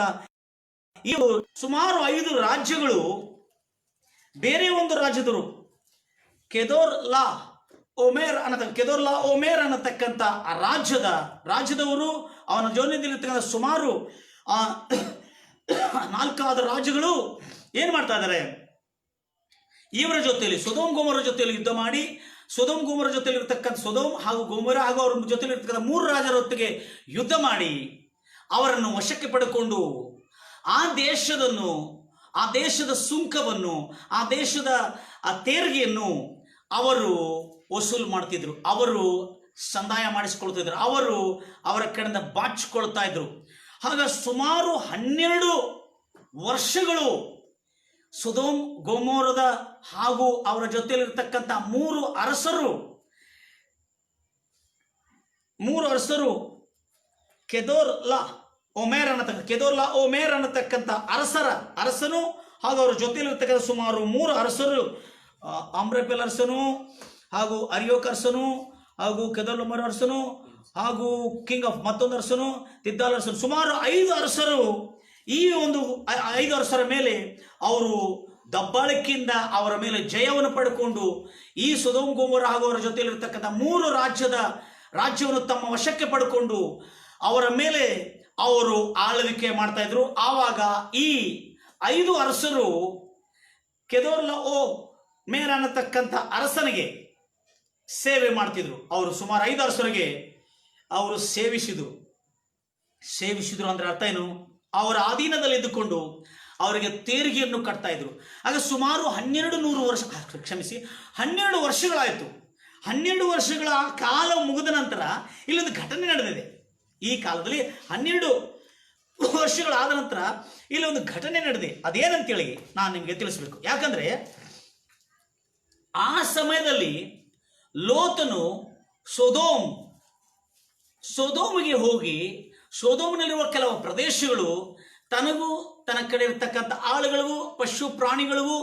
[SPEAKER 1] ಇವು ಸುಮಾರು 5 ರಾಜ್ಯಗಳು ಬೇರೆ ಒಂದು ರಾಜ್ಯದವರು ಕೆದೋರ್ ಲಾ ಓಮೇರ್ ಅನ್ನತಕ್ಕಂಥ ರಾಜ್ಯದವರು ಅವನ ಜೊತೆಯಲ್ಲಿರ್ತಕ್ಕಂಥ ಸುಮಾರು 4 ರಾಜ್ಯಗಳು ಏನ್ ಮಾಡ್ತಾ ಇದ್ದಾರೆ, ಇವರ ಜೊತೆಯಲ್ಲಿ ಸೊದೋಮ್ ಗೊಮೋರ ಜೊತೆಯಲ್ಲಿ ಯುದ್ಧ ಮಾಡಿ ಸೊದೋಮ್ ಗೊಮೋರ ಜೊತೆಯಲ್ಲಿ ಇರ್ತಕ್ಕಂಥ ಸೊದೋಮ್ ಹಾಗೂ ಗೊಮೋರ ಹಾಗೂ ಅವ್ರ ಜೊತೆಯಲ್ಲಿ ಇರ್ತಕ್ಕಂಥ 3 ರಾಜರ ಹೊತ್ತಿಗೆ ಯುದ್ಧ ಮಾಡಿ ಅವರನ್ನು ವಶಕ್ಕೆ ಪಡೆದುಕೊಂಡು ಆ ದೇಶದ ಸುಂಕವನ್ನು, ಆ ದೇಶದ ತೆರಿಗೆಯನ್ನು ಅವರು ವಸೂಲು ಮಾಡ್ತಿದ್ರು, ಅವರು ಸಂದಾಯ ಮಾಡಿಸಿಕೊಳ್ತಿದ್ರು, ಅವರ ಕಡೆಯಿಂದ ಬಾಚಿಕೊಳ್ತಾ ಇದ್ರು. ಹಾಗ ಸುಮಾರು 12 ವರ್ಷಗಳು ಸೊದೋಮ್ ಗೊಮೋರದ ಹಾಗೂ ಅವರ ಜೊತೆಯಲ್ಲಿರ್ತಕ್ಕಂಥ 3 ಅರಸರು ಕೆದೋರ್ ಲಾ ಓಮೇರ್ ಅನ್ನತಕ್ಕಂಥ ಅರಸನು ಹಾಗೂ ಅವರ ಜೊತೆಯಲ್ಲಿರ್ತಕ್ಕಂಥ ಸುಮಾರು 3 ಅರಸರು, ಅಮ್ರಪೇಲ್ ಅರಸನು ಹಾಗೂ ಅರಿಯೋಕ್ ಅರಸನು ಹಾಗೂ ಕೆದೋರ್ ಲೋಮರ್ ಅರಸನು ಹಾಗೂ ಕಿಂಗ್ ಆಫ್ ಮತ್ತೊಂದು ಅರಸನು, ತಿದ್ದಾಲ್ ಅರಸನು, ಸುಮಾರು 5 ಅರಸರು. ಈ ಒಂದು 5 ಅರಸರ ಮೇಲೆ ಅವರು ದಬ್ಬಾಳಿಕೆಯಿಂದ ಅವರ ಮೇಲೆ ಜಯವನ್ನು ಪಡೆದುಕೊಂಡು ಈ ಸೊದೋಮ್ ಗೊಮೋರ ಹಾಗೂ ಅವರ ಜೊತೆಯಲ್ಲಿರ್ತಕ್ಕಂಥ 3 ರಾಜ್ಯವನ್ನು ತಮ್ಮ ವಶಕ್ಕೆ ಪಡೆದುಕೊಂಡು ಅವರ ಮೇಲೆ ಅವರು ಆಳ್ವಿಕೆ ಮಾಡ್ತಾ ಇದ್ರು. ಆವಾಗ ಈ 5 ಅರಸರು ಕೆದೋರ್ ಲಾ ಓಮೇರ್ ಅನ್ನತಕ್ಕಂಥ ಅರಸನಿಗೆ ಸೇವೆ ಮಾಡ್ತಿದ್ರು. ಅವರು ಸುಮಾರು 5 ಅರಸರಿಗೆ ಅವರು ಸೇವಿಸಿದ್ರು ಅಂದ್ರೆ ಅರ್ಥ ಏನು, ಅವರ ಅಧೀನದಲ್ಲಿ ಇದ್ದುಕೊಂಡು ಅವರಿಗೆ ತೆರಿಗೆಯನ್ನು ಕಟ್ತಾ ಇದ್ರು. ಆಗ ಸುಮಾರು 12 ವರ್ಷಗಳಾಯಿತು. 12 ವರ್ಷಗಳ ಕಾಲ ಮುಗಿದ ನಂತರ ಇಲ್ಲೊಂದು ಘಟನೆ ನಡೆದಿದೆ. ಈ ಕಾಲದಲ್ಲಿ 12 ವರ್ಷಗಳಾದ ನಂತರ ಇಲ್ಲಿ ಒಂದು ಘಟನೆ ನಡೆದಿದೆ. ಅದೇನಂತೇಳಿ ನಾನು ನಿಮಗೆ ತಿಳಿಸ್ಬೇಕು. ಯಾಕಂದ್ರೆ ಆ ಸಮಯದಲ್ಲಿ ಲೋತನು ಸೊದೋಮಿಗೆ ಹೋಗಿ ಸೊದೋಮಿನಲ್ಲಿರುವ ಕೆಲವು ಪ್ರದೇಶಗಳು ತನಗೂ ತನ್ನ ಕಡೆ ಇರತಕ್ಕಂಥ ಆಳುಗಳಿಗೂ ಪಶು ಪ್ರಾಣಿಗಳಿಗೂ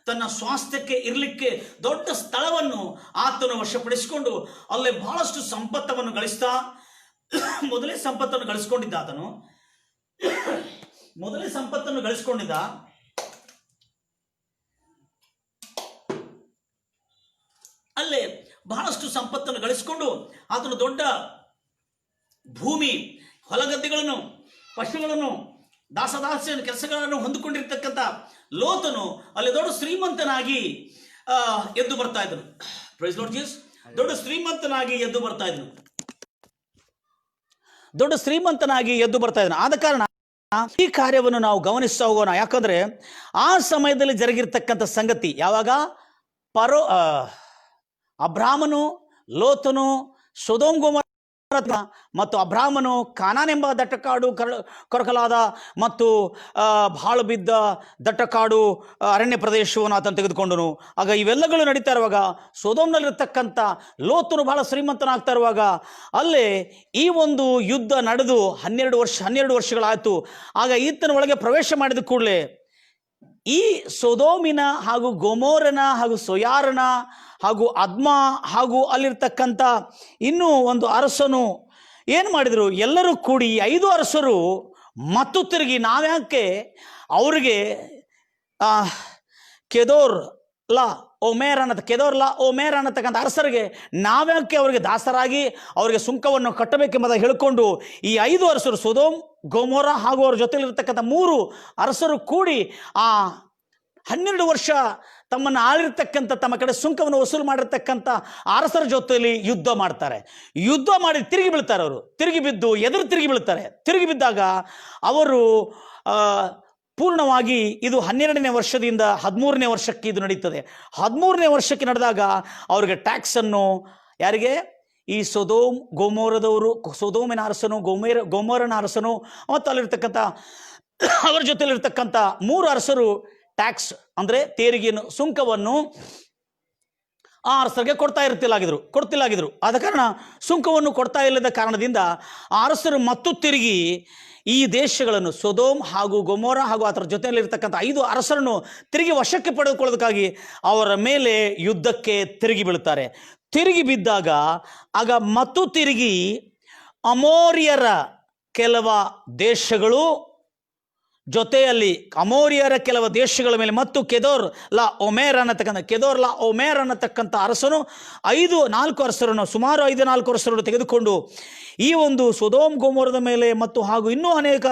[SPEAKER 1] ತನ್ನ ಸ್ವಾಸ್ಥ್ಯಕ್ಕೆ ಇರಲಿಕ್ಕೆ ದೊಡ್ಡ ಸ್ಥಳವನ್ನು ಆತನು ವಶಪಡಿಸಿಕೊಂಡು ಅಲ್ಲೇ ಬಹಳಷ್ಟು ಸಂಪತ್ತನ್ನು ಗಳಿಸ್ತಾ ಮೊದಲೇ ಸಂಪತ್ತನ್ನು ಗಳಿಸ್ಕೊಂಡಿದ್ದ. ಅಲ್ಲೇ ಬಹಳಷ್ಟು ಸಂಪತ್ತನ್ನು ಗಳಿಸಿಕೊಂಡು ಆತನು ದೊಡ್ಡ ಭೂಮಿ, ಹೊಲಗದ್ದೆಗಳನ್ನು, ಪಶುಗಳನ್ನು, ದಾಸದಾಸಿಯ ಕೆಲಸಗಳನ್ನು ಹೊಂದಿಕೊಂಡಿರ್ತಕ್ಕಂಥ ಲೋತನು ಅಲ್ಲಿ ದೊಡ್ಡ ಶ್ರೀಮಂತನಾಗಿ ಎದ್ದು ಬರ್ತಾ ಇದ್ದನು. Praise Lord Jesus. ದೊಡ್ಡ ಶ್ರೀಮಂತನಾಗಿ ಎದ್ದು ಬರ್ತಾ ಇದ್ದನು. ಆದ ಕಾರಣ ಈ ಕಾರ್ಯವನ್ನು ನಾವು ಗಮನಿಸ್ತಾ ಹೋಗೋಣ. ಯಾಕಂದ್ರೆ ಆ ಸಮಯದಲ್ಲಿ ಜರುಗಿರ್ತಕ್ಕಂಥ ಸಂಗತಿ ಯಾವಾಗ ಅಬ್ರಾಮನು, ಲೋತನು, ಸೊದೋಮ್ ಗೊಮೋರ ಮತ್ತು ಅಬ್ರಾಮನು ಕಾನಾನೆಂಬ ದಟ್ಟಕಾಡು ಕೊರಕಲಾದ ಮತ್ತು ಬಾಳು ಬಿದ್ದ ದಟ್ಟಕಾಡು ಅರಣ್ಯ ಪ್ರದೇಶವನ್ನು ಆತನು ತೆಗೆದುಕೊಂಡನು. ಆಗ ಇವೆಲ್ಲಗಳು ನಡೀತಾ ಇರುವಾಗ ಸೊದೋಮ್ನಲ್ಲಿರ್ತಕ್ಕಂಥ ಲೋತನು ಬಹಳ ಶ್ರೀಮಂತನಾಗ್ತಾ ಇರುವಾಗ ಅಲ್ಲೇ ಈ ಒಂದು ಯುದ್ಧ ನಡೆದು 12 ವರ್ಷಗಳಾಯಿತು. ಆಗ ಈತನ ಒಳಗೆ ಪ್ರವೇಶ ಮಾಡಿದ ಕೂಡಲೇ ಈ ಸೊದೋಮಿನ ಹಾಗೂ ಗೊಮೋರನ ಹಾಗೂ ಸೊಯಾರನ ಹಾಗೂ ಅದ್ಮ ಹಾಗೂ ಅಲ್ಲಿರ್ತಕ್ಕಂಥ ಇನ್ನೂ ಒಂದು ಅರಸನು ಏನು ಮಾಡಿದರು, ಎಲ್ಲರೂ ಕೂಡಿ 5 ಅರಸರು ಮತ್ತು ತಿರುಗಿ ನಾವ್ಯಾಕೆ ಅವ್ರಿಗೆ ಕೆದೋರ್ ಲಾ ಓಮೇರ್ ಅನ್ನತಕ್ಕಂಥ ಅರಸರಿಗೆ ನಾವ್ಯಾಕೆ ಅವರಿಗೆ ದಾಸರಾಗಿ ಅವರಿಗೆ ಸುಂಕವನ್ನು ಕಟ್ಟಬೇಕೆಂಬುದಾಗಿ ಹೇಳಿಕೊಂಡು ಈ 5 ಅರಸರು ಸೊದೋಮ್ ಗೊಮೋರ ಹಾಗೂ ಅವ್ರ ಜೊತೆಲಿರ್ತಕ್ಕಂಥ 3 ಅರಸರು ಕೂಡಿ ಆ 12 ವರ್ಷ ತಮ್ಮನ್ನು ಆಳಿರ್ತಕ್ಕಂಥ ತಮ್ಮ ಕಡೆ ಸುಂಕವನ್ನು ವಸೂಲು ಮಾಡಿರ್ತಕ್ಕಂಥ ಅರಸರ ಜೊತೆಯಲ್ಲಿ ಯುದ್ಧ ಮಾಡ್ತಾರೆ. ಯುದ್ಧ ಮಾಡಿ ತಿರುಗಿ ಬೀಳ್ತಾರೆ. ಅವರು ತಿರುಗಿ ಬಿದ್ದು ತಿರುಗಿ ಬೀಳ್ತಾರೆ. ತಿರುಗಿ ಬಿದ್ದಾಗ ಅವರು ಪೂರ್ಣವಾಗಿ ಇದು 12ನೇ ವರ್ಷದಿಂದ 13ನೇ ವರ್ಷಕ್ಕೆ ಇದು ನಡೀತದೆ. 13ನೇ ವರ್ಷಕ್ಕೆ ನಡೆದಾಗ ಅವರಿಗೆ ಟ್ಯಾಕ್ಸನ್ನು ಯಾರಿಗೆ, ಈ ಸೊದೋಮ್ ಗೊಮೋರದವರು, ಸೊದೋಮಿನ ಅರಸನು, ಗೊಮೋರನ ಅರಸನು ಮತ್ತು ಅಲ್ಲಿರ್ತಕ್ಕಂಥ ಅವರ ಜೊತೆಲಿರ್ತಕ್ಕಂಥ 3 ಅರಸರು ಟ್ಯಾಕ್ಸ್ ಅಂದರೆ ತೆರಿಗೆಯನ್ನು, ಸುಂಕವನ್ನು ಆ ಅರಸರಿಗೆ ಕೊಡ್ತಿಲ್ಲಾಗಿದ್ರು. ಆದ ಕಾರಣ ಸುಂಕವನ್ನು ಕೊಡ್ತಾ ಇಲ್ಲದ ಕಾರಣದಿಂದ ಆ ಅರಸರು ಮತ್ತು ತಿರುಗಿ ಈ ದೇಶಗಳನ್ನು ಸೊದೋಮ್ ಹಾಗೂ ಗೊಮೋರ ಹಾಗೂ ಅದರ ಜೊತೆಯಲ್ಲಿರ್ತಕ್ಕಂಥ 5 ಅರಸರನ್ನು ತಿರುಗಿ ವಶಕ್ಕೆ ಪಡೆದುಕೊಳ್ಳೋದಕ್ಕಾಗಿ ಅವರ ಮೇಲೆ ಯುದ್ಧಕ್ಕೆ ತಿರುಗಿ ಬೀಳ್ತಾರೆ. ತಿರುಗಿ ಬಿದ್ದಾಗ ಆಗ ಮತ್ತು ತಿರುಗಿ ಅಮೋರಿಯರ ಕೆಲವ ದೇಶಗಳು ಜೊತೆಯಲ್ಲಿ ಅಮೋರಿಯರ ಕೆಲವು ದೇಶಗಳ ಮೇಲೆ ಮತ್ತು ಕೆದೋರ್ ಲಾ ಓಮೇರ್ ಅನ್ನತಕ್ಕಂಥ ಅರಸನು 4 ಅರಸರನ್ನು ಸುಮಾರು 4 ಅರಸರನ್ನು ತೆಗೆದುಕೊಂಡು ಈ ಒಂದು ಸೊದೋಮ್ ಗೊಮೋರದ ಮೇಲೆ ಮತ್ತು ಹಾಗೂ ಇನ್ನೂ ಅನೇಕ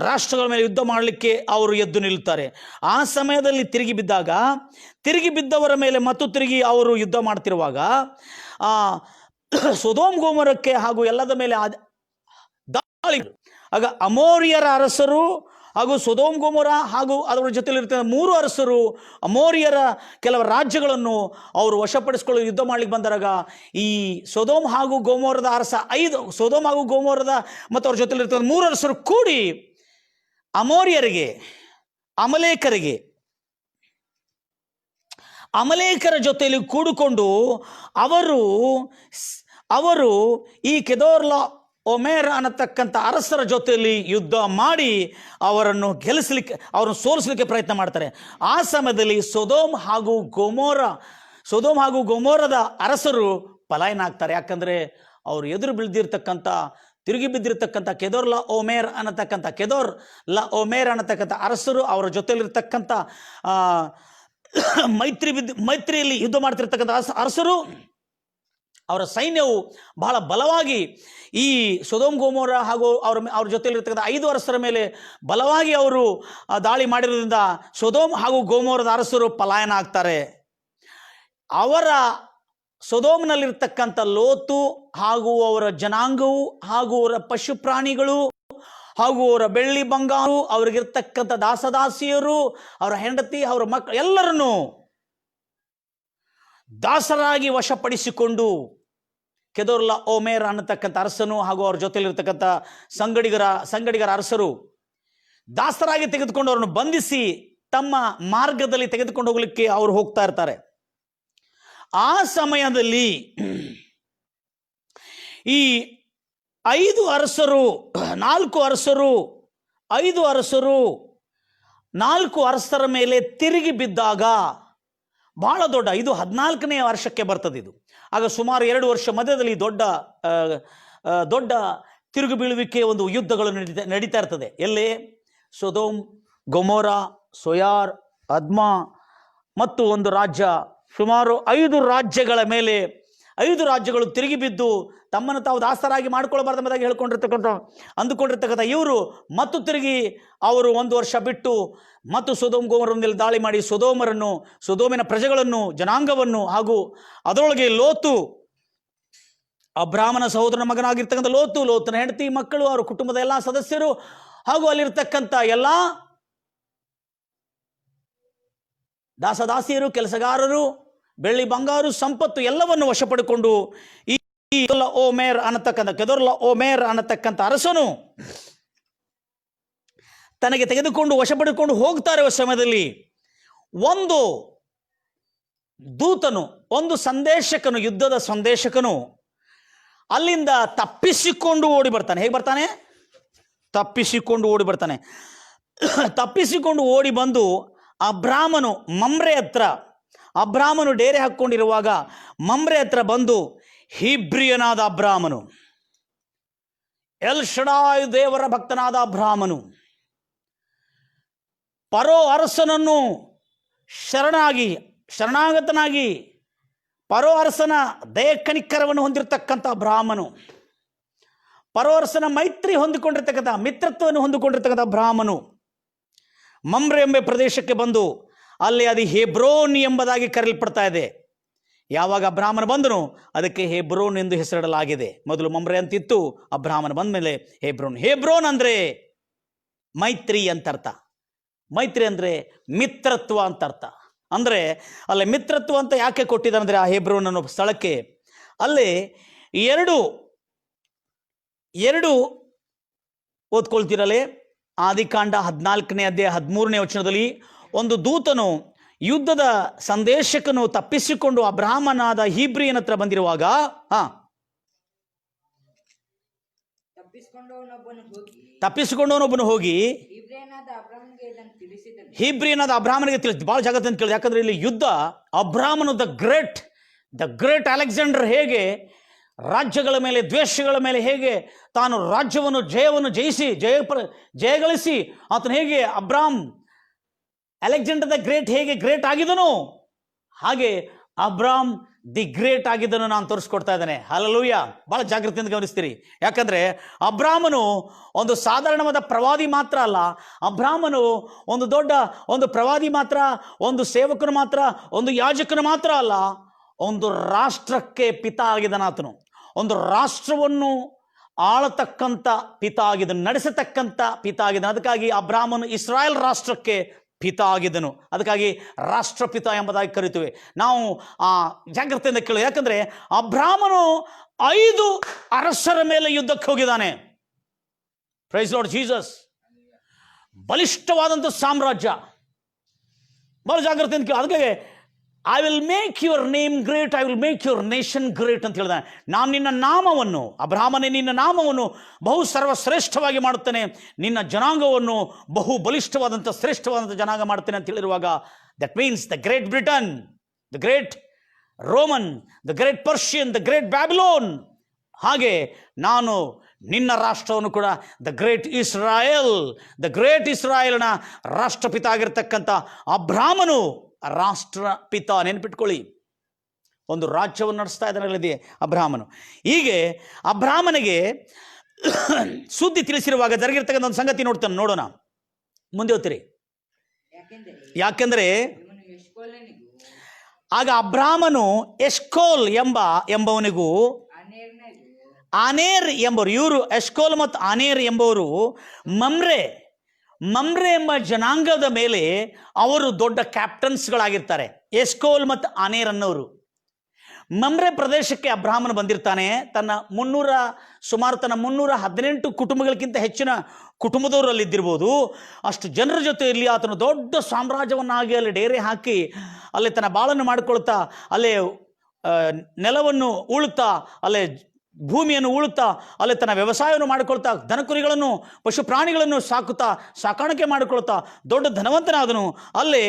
[SPEAKER 1] ರಾಷ್ಟ್ರಗಳ ಮೇಲೆ ಯುದ್ಧ ಮಾಡಲಿಕ್ಕೆ ಅವರು ಎದ್ದು ನಿಲ್ಲುತ್ತಾರೆ. ಆ ಸಮಯದಲ್ಲಿ ತಿರುಗಿ ಬಿದ್ದವರ ಮೇಲೆ ಮತ್ತು ತಿರುಗಿ ಅವರು ಯುದ್ಧ ಮಾಡ್ತಿರುವಾಗ ಸೊದೋಮ್ ಗೊಮೋರಕ್ಕೆ ಹಾಗೂ ಎಲ್ಲದ ಮೇಲೆ ದಾಳಿ. ಆಗ ಅಮೋರಿಯರ ಅರಸರು ಹಾಗೂ ಸೊದೋಮ್ ಗೊಮೋರ ಹಾಗೂ ಅದರ ಜೊತೆಲಿರ್ತಕ್ಕಂಥ 3 ಅರಸರು ಅಮೋರಿಯರ ಕೆಲವು ರಾಜ್ಯಗಳನ್ನು ಅವರು ವಶಪಡಿಸಿಕೊಳ್ಳಲು ಯುದ್ಧ ಮಾಡ್ಲಿಕ್ಕೆ ಬಂದಾಗ ಈ ಸೊದೋಮ್ ಹಾಗೂ ಗೊಮೋರದ ಅರಸ ಸೊದೋಮ್ ಹಾಗೂ ಗೊಮೋರದ ಮತ್ತು ಅವ್ರ ಜೊತೆಲಿರ್ತಕ್ಕಂಥ 3 ಅರಸರು ಕೂಡಿ ಅಮೋರಿಯರಿಗೆ ಅಮಲೇಕರ ಜೊತೆಯಲ್ಲಿ ಕೂಡಿಕೊಂಡು ಅವರು ಈ ಕೆದೋರ್ಲಾ ಓಮೇರ್ ಅನ್ನತಕ್ಕಂಥ ಅರಸರ ಜೊತೆಯಲ್ಲಿ ಯುದ್ಧ ಮಾಡಿ ಅವರನ್ನು ಸೋಲಿಸಲಿಕ್ಕೆ ಪ್ರಯತ್ನ ಮಾಡ್ತಾರೆ. ಆ ಸಮಯದಲ್ಲಿ ಸೊದೋಮ್ ಹಾಗೂ ಗೊಮೋರದ ಅರಸರು ಪಲಾಯನ ಆಗ್ತಾರೆ. ಯಾಕಂದರೆ ಅವರು ಎದುರು ತಿರುಗಿ ಬಿದ್ದಿರ್ತಕ್ಕಂಥ ಕೆದೋರ್ ಲಾ ಓಮೇರ್ ಅನ್ನತಕ್ಕಂಥ ಅರಸರು ಅವರ ಜೊತೆಯಲ್ಲಿರ್ತಕ್ಕಂಥ ಮೈತ್ರಿಯಲ್ಲಿ ಯುದ್ಧ ಮಾಡ್ತಿರ್ತಕ್ಕಂಥ ಅರಸರು, ಅವರ ಸೈನ್ಯವು ಬಹಳ ಬಲವಾಗಿ ಈ ಸೊದೋಮ್ ಗೊಮೋರ ಹಾಗೂ ಅವ್ರ ಜೊತೆಯಲ್ಲಿರ್ತಕ್ಕಂಥ 5 ಅರಸರ ಮೇಲೆ ಬಲವಾಗಿ ಅವರು ದಾಳಿ ಮಾಡಿರೋದ್ರಿಂದ ಸೊದೋಮ್ ಹಾಗೂ ಗೊಮೋರದ ಅರಸರು ಪಲಾಯನ ಆಗ್ತಾರೆ. ಅವರ ಸೊದೋಮ್ನಲ್ಲಿರ್ತಕ್ಕಂಥ ಲೋತು ಹಾಗೂ ಅವರ ಜನಾಂಗವು ಹಾಗೂ ಅವರ ಪಶು ಪ್ರಾಣಿಗಳು ಹಾಗೂ ಅವರ ಬೆಳ್ಳಿ ಬಂಗಾರು, ಅವ್ರಿಗಿರ್ತಕ್ಕಂಥ ದಾಸದಾಸಿಯರು, ಅವರ ಹೆಂಡತಿ, ಅವರ ಮಕ್ಕಳು ಎಲ್ಲರನ್ನೂ ದಾಸರಾಗಿ ವಶಪಡಿಸಿಕೊಂಡು ಕೆದೋರ್ ಲಾ ಓಮೇರ್ ಅನ್ನತಕ್ಕಂಥ ಅರಸನು ಹಾಗೂ ಅವ್ರ ಜೊತೆಲಿರ್ತಕ್ಕಂಥ ಸಂಗಡಿಗರ ಅರಸರು ದಾಸರಾಗಿ ತೆಗೆದುಕೊಂಡು ಅವರನ್ನು ಬಂಧಿಸಿ ತಮ್ಮ ಮಾರ್ಗದಲ್ಲಿ ತೆಗೆದುಕೊಂಡು ಹೋಗಲಿಕ್ಕೆ ಅವರು ಹೋಗ್ತಾ ಇರ್ತಾರೆ. ಆ ಸಮಯದಲ್ಲಿ ಈ 4 ಅರಸರ ಮೇಲೆ ತಿರುಗಿ ಬಿದ್ದಾಗ ಬಹಳ ದೊಡ್ಡ, ಇದು 14ನೇ ವರ್ಷಕ್ಕೆ ಬರ್ತದೆ. ಇದು ಆಗ ಸುಮಾರು 2 ವರ್ಷ ಮಧ್ಯದಲ್ಲಿ ದೊಡ್ಡ ತಿರುಗಿ ಬೀಳುವಿಕೆ ಒಂದು ಯುದ್ಧಗಳು ನಡೀತಾ ಇರ್ತದೆ. ಎಲ್ಲೇ ಸೊದೋಮ್ ಗೊಮೋರ, ಸೊಯಾರ್, ಅದ್ಮ ಮತ್ತು ಒಂದು ರಾಜ್ಯ, ಸುಮಾರು 5 ರಾಜ್ಯಗಳ ಮೇಲೆ 5 ರಾಜ್ಯಗಳು ತಿರುಗಿ ಬಿದ್ದು ತಮ್ಮನ್ನು ತಾವು ದಾಸರಾಗಿ ಮಾಡ್ಕೊಳ್ಬಾರ್ದೆಂಬುದಾಗಿ ಅಂದುಕೊಂಡಿರ್ತಕ್ಕಂಥ ಇವರು ಮತ್ತು ತಿರುಗಿ ಅವರು 1 ವರ್ಷ ಬಿಟ್ಟು ಮತ್ತು ಸೊದೋಮ್ ಗೊಮೋರರ ಮೇಲೆ ದಾಳಿ ಮಾಡಿ ಸೊದೋಮಿನ ಪ್ರಜೆಗಳನ್ನು, ಜನಾಂಗವನ್ನು ಹಾಗೂ ಅದರೊಳಗೆ ಲೋತು, ಅಬ್ರಾಮನ ಸಹೋದರನ ಮಗನಾಗಿರ್ತಕ್ಕಂಥ ಲೋತನ ಹೆಂಡತಿ, ಮಕ್ಕಳು, ಅವರ ಕುಟುಂಬದ ಎಲ್ಲ ಸದಸ್ಯರು ಹಾಗೂ ಅಲ್ಲಿರ್ತಕ್ಕಂಥ ಎಲ್ಲ ದಾಸದಾಸಿಯರು, ಕೆಲಸಗಾರರು, ಬೆಳ್ಳಿ ಬಂಗಾರು, ಸಂಪತ್ತು ಎಲ್ಲವನ್ನು ವಶಪಡಿಕೊಂಡು ಈ ಓಮೇರ್ ಅನ್ನತಕ್ಕಂಥ ಕೆದೊರ್ಲ ಓಮೇರ್ ಅನ್ನತಕ್ಕಂಥ ಅರಸನು ತನಗೆ ತೆಗೆದುಕೊಂಡು ವಶಪಡಿಕೊಂಡು ಹೋಗ್ತಾ ಇರುವ ಸಮಯದಲ್ಲಿ ಒಂದು ದೂತನು, ಒಂದು ಸಂದೇಶಕನು, ಯುದ್ಧದ ಸಂದೇಶಕನು ಅಲ್ಲಿಂದ ತಪ್ಪಿಸಿಕೊಂಡು ಓಡಿ ಬರ್ತಾನೆ. ಹೇಗೆ ಬರ್ತಾನೆ? ತಪ್ಪಿಸಿಕೊಂಡು ಓಡಿ ಬರ್ತಾನೆ. ತಪ್ಪಿಸಿಕೊಂಡು ಓಡಿ ಬಂದು ಅಬ್ರಾಮನು ಮಮ್ರೆ ಹತ್ರ, ಅಬ್ರಾಮನು ಡೇರೆ ಹಾಕ್ಕೊಂಡಿರುವಾಗ ಮಮ್ರೆ ಹತ್ರ ಬಂದು ಹೀಬ್ರಿಯನಾದ ಅಬ್ರಾಮನು, ಎಲ್ ಶಡಾಯ್ ದೇವರ ಭಕ್ತನಾದ ಅಬ್ರಾಮನು ಪರೋ ಅರಸನನ್ನು ಶರಣಾಗತನಾಗಿ ಪರೋ ಅರಸನ ದಯಕನಿಕರವನ್ನು ಹೊಂದಿರತಕ್ಕಂಥ ಬ್ರಾಹ್ಮನು, ಪರೋ ಅರಸನ ಮೈತ್ರಿ ಹೊಂದಿಕೊಂಡಿರ್ತಕ್ಕಂಥ, ಮಿತ್ರತ್ವವನ್ನು ಹೊಂದಿಕೊಂಡಿರ್ತಕ್ಕಂಥ ಬ್ರಾಹ್ಮನು ಮಮ್ರೆ ಎಂಬ ಪ್ರದೇಶಕ್ಕೆ ಬಂದು ಅಲ್ಲಿ ಅದು ಹೆಬ್ರೋನ್ ಎಂಬುದಾಗಿ ಕರೆಯಲ್ಪಡ್ತಾ ಇದೆ. ಯಾವಾಗ ಬ್ರಾಹ್ಮಣ ಬಂದನು ಅದಕ್ಕೆ ಹೆಬ್ರೋನ್ ಎಂದು ಹೆಸರಿಡಲಾಗಿದೆ. ಮೊದಲು ಮಮ್ರೆ ಅಂತಿತ್ತು, ಆ ಬ್ರಾಹ್ಮಣ ಬಂದ ಮೇಲೆ ಹೆಬ್ರೋನ್. ಹೆಬ್ರೋನ್ ಅಂದರೆ ಮೈತ್ರಿ ಅಂತ ಅರ್ಥ. ಮೈತ್ರಿ ಅಂದರೆ ಮಿತ್ರತ್ವ ಅಂತ ಅರ್ಥ. ಅಂದರೆ ಅಲ್ಲಿ ಮಿತ್ರತ್ವ ಅಂತ ಯಾಕೆ ಕೊಟ್ಟಿದ್ದಾರೆ ಅಂದರೆ ಆ ಹೆಬ್ರೋನ್ ಅನ್ನೋ ಸ್ಥಳಕ್ಕೆ ಅಲ್ಲಿ ಎರಡು ಓದ್ಕೊಳ್ತಿರಲೇ ಆದಿಕಾಂಡ 14ನೇ ಅಧ್ಯಾಯ 13ನೇ ವಚನದಲ್ಲಿ ಒಂದು ದೂತನು, ಯುದ್ಧದ ಸಂದೇಶಕನು ತಪ್ಪಿಸಿಕೊಂಡು ಅಬ್ರಾಹ್ಮನಾದ ಹೀಬ್ರಿಯನ ಹತ್ರ ಬಂದಿರುವಾಗ ತಪ್ಪಿಸಿಕೊಂಡವನೊಬ್ಬನು ಹೋಗಿ ಹೀಬ್ರಿಯನಾದ ಅಬ್ರಾಹ್ಮನಿಗೆ ತಿಳಿಸಿದ. ಭಾಳ ಜಾಗತ್ತೆ ಅಂತ ಕೇಳಿದೆ, ಯಾಕಂದ್ರೆ ಇಲ್ಲಿ ಯುದ್ಧ ಅಬ್ರಾಹ್ಮನು ದ ಗ್ರೇಟ್ ಅಲೆಕ್ಸಾಂಡರ್ ಹೇಗೆ ರಾಜ್ಯಗಳ ಮೇಲೆ, ದ್ವೇಷಗಳ ಮೇಲೆ ಹೇಗೆ ತಾನು ಜಯವನ್ನು ಜಯಿಸಿ ಜಯಗಳಿಸಿ ಆತನು ಹೇಗೆ ಅಲೆಕ್ಸಾಂಡರ್ ದ ಗ್ರೇಟ್ ಹೇಗೆ ಗ್ರೇಟ್ ಆಗಿದನು, ಹಾಗೆ ಅಬ್ರಾಮ್ ದಿ ಗ್ರೇಟ್ ಆಗಿದ್ದನ್ನು ನಾನು ತೋರಿಸ್ಕೊಡ್ತಾ ಇದ್ದೇನೆ. ಹಲ್ಲೆಲೂಯಾ. ಭಾಳ ಜಾಗೃತಿಯಿಂದ ಗಮನಿಸ್ತೀರಿ. ಯಾಕಂದರೆ ಅಬ್ರಾಮನು ಒಂದು ಸಾಧಾರಣವಾದ ಪ್ರವಾದಿ ಮಾತ್ರ ಅಲ್ಲ, ಅಬ್ರಾಮನು ಒಂದು ದೊಡ್ಡ ಒಂದು ಪ್ರವಾದಿ ಮಾತ್ರ, ಒಂದು ಸೇವಕನು ಮಾತ್ರ, ಒಂದು ಯಾಜಕನು ಮಾತ್ರ ಅಲ್ಲ, ಒಂದು ರಾಷ್ಟ್ರಕ್ಕೆ ಪಿತ ಆಗಿದ್ದಾನೆ ಆತನು. ಒಂದು ರಾಷ್ಟ್ರವನ್ನು ಆಳತಕ್ಕಂಥ ಪಿತ ಆಗಿದ್ದನು, ನಡೆಸತಕ್ಕಂಥ ಪಿತ ಆಗಿದ್ದನು. ಅದಕ್ಕಾಗಿ ಅಬ್ರಾಮನು ಇಸ್ರಾಯೇಲ್ ರಾಷ್ಟ್ರಕ್ಕೆ ಪಿತ ಆಗಿದ್ದನು. ಅದಕ್ಕಾಗಿ ರಾಷ್ಟ್ರಪಿತ ಎಂಬುದಾಗಿ ಕರಿತೀವಿ ನಾವು. ಜಾಗ್ರತೆಯಿಂದ ಕೇಳಿ, ಯಾಕಂದರೆ ಅಬ್ರಾಮನು 5 ಅರಸರ ಮೇಲೆ ಯುದ್ಧಕ್ಕೆ ಹೋಗಿದ್ದಾನೆ. Price Lord Jesus. ಬಲಿಷ್ಠವಾದಂಥ ಸಾಮ್ರಾಜ್ಯ. ಬಹಳ ಜಾಗ್ರತೆಯಿಂದ ಕೇಳಿ. ಅದಕ್ಕೆ I will make your name great, I will make your nation great ಅಂತ ಹೇಳಿದಾನೆ. ನಾನು ನಿನ್ನ ನಾಮವನ್ನು, ಅಬ್ರಾಹ್ಮನೇ ನಿನ್ನ ನಾಮವನ್ನು ಬಹು ಸರ್ವಶ್ರೇಷ್ಠವಾಗಿ ಮಾಡುತ್ತೇನೆ, ನಿನ್ನ ಜನಾಂಗವನ್ನು ಬಹು ಬಲಿಷ್ಠವಾದಂಥ ಶ್ರೇಷ್ಠವಾದಂಥ ಜನಾಂಗ ಮಾಡ್ತೇನೆ ಅಂತ ಹೇಳಿರುವಾಗ, that means the great Britain, the great Roman, the great Persian, the great Babylon. ಹಾಗೆ ನಾನು ನಿನ್ನ ರಾಷ್ಟ್ರವನ್ನು ಕೂಡ ದ ಗ್ರೇಟ್ ಇಸ್ರಾಯೇಲ್ನ ರಾಷ್ಟ್ರಪಿತ ಆಗಿರ್ತಕ್ಕಂಥ ಅಬ್ರಾಮನು ರಾಷ್ಟ್ರಪಿತ. ನೆನ್ಪಿಟ್ಕೊಳ್ಳಿ, ಒಂದು ರಾಜ್ಯವನ್ನು ನಡೆಸ್ತಾ ಇದ್ದಾನೆ ಅಬ್ರಾಹ್ಮನು. ಹೀಗೆ ಅಬ್ರಾಹ್ಮನಿಗೆ ಸುದ್ದಿ ತಿಳಿಸಿರುವಾಗ ಜರುಗಿರ್ತಕ್ಕಂಥ ಒಂದು ಸಂಗತಿ ನೋಡೋಣ. ಮುಂದೆ ಹೋಗ್ತೀರಿ. ಯಾಕೆಂದರೆ ಆಗ ಅಬ್ರಾಹ್ಮನು ಎಷ್ಕೋಲ್ ಎಂಬವನಿಗೂ ಆನೇರ್ ಎಂಬವರು, ಇವರು ಎಷ್ಕೋಲ್ ಮತ್ತು ಆನೇರ್ ಎಂಬವರು ಮಮ್ರೆ ಎಂಬ ಜನಾಂಗದ ಮೇಲೆ ಅವರು ದೊಡ್ಡ ಕ್ಯಾಪ್ಟನ್ಸ್ಗಳಾಗಿರ್ತಾರೆ. ಎಸ್ಕೋಲ್ ಮತ್ತು ಆನೇರ್ ಅನ್ನೋರು. ಮಮ್ರೆ ಪ್ರದೇಶಕ್ಕೆ ಅಬ್ರಾಹ್ಮನ ಬಂದಿರ್ತಾನೆ. ಸುಮಾರು 318 ಕುಟುಂಬಗಳಿಗಿಂತ ಹೆಚ್ಚಿನ ಕುಟುಂಬದವರಲ್ಲಿದ್ದಿರ್ಬೋದು. ಅಷ್ಟು ಜನರ ಜೊತೆಯಲ್ಲಿ ಆತನು ದೊಡ್ಡ ಸಾಮ್ರಾಜ್ಯವನ್ನಾಗಿ ಅಲ್ಲಿ ಡೇರೆ ಹಾಕಿ ಅಲ್ಲಿ ತನ್ನ ಬಾಳನ್ನು ಮಾಡಿಕೊಳ್ತಾ, ಅಲ್ಲೇ ನೆಲವನ್ನು ಉಳುತ್ತಾ, ಅಲ್ಲೇ ಭೂಮಿಯನ್ನು ಉಳುತ್ತಾ, ಅಲ್ಲಿ ತನ್ನ ವ್ಯವಸಾಯವನ್ನು ಮಾಡಿಕೊಳ್ತಾ, ದನಕುರಿಗಳನ್ನು ಪಶು ಪ್ರಾಣಿಗಳನ್ನು ಸಾಕಾಣಿಕೆ ಮಾಡಿಕೊಳ್ತಾ ದೊಡ್ಡ ಧನವಂತನಾದನು. ಅಲ್ಲಿ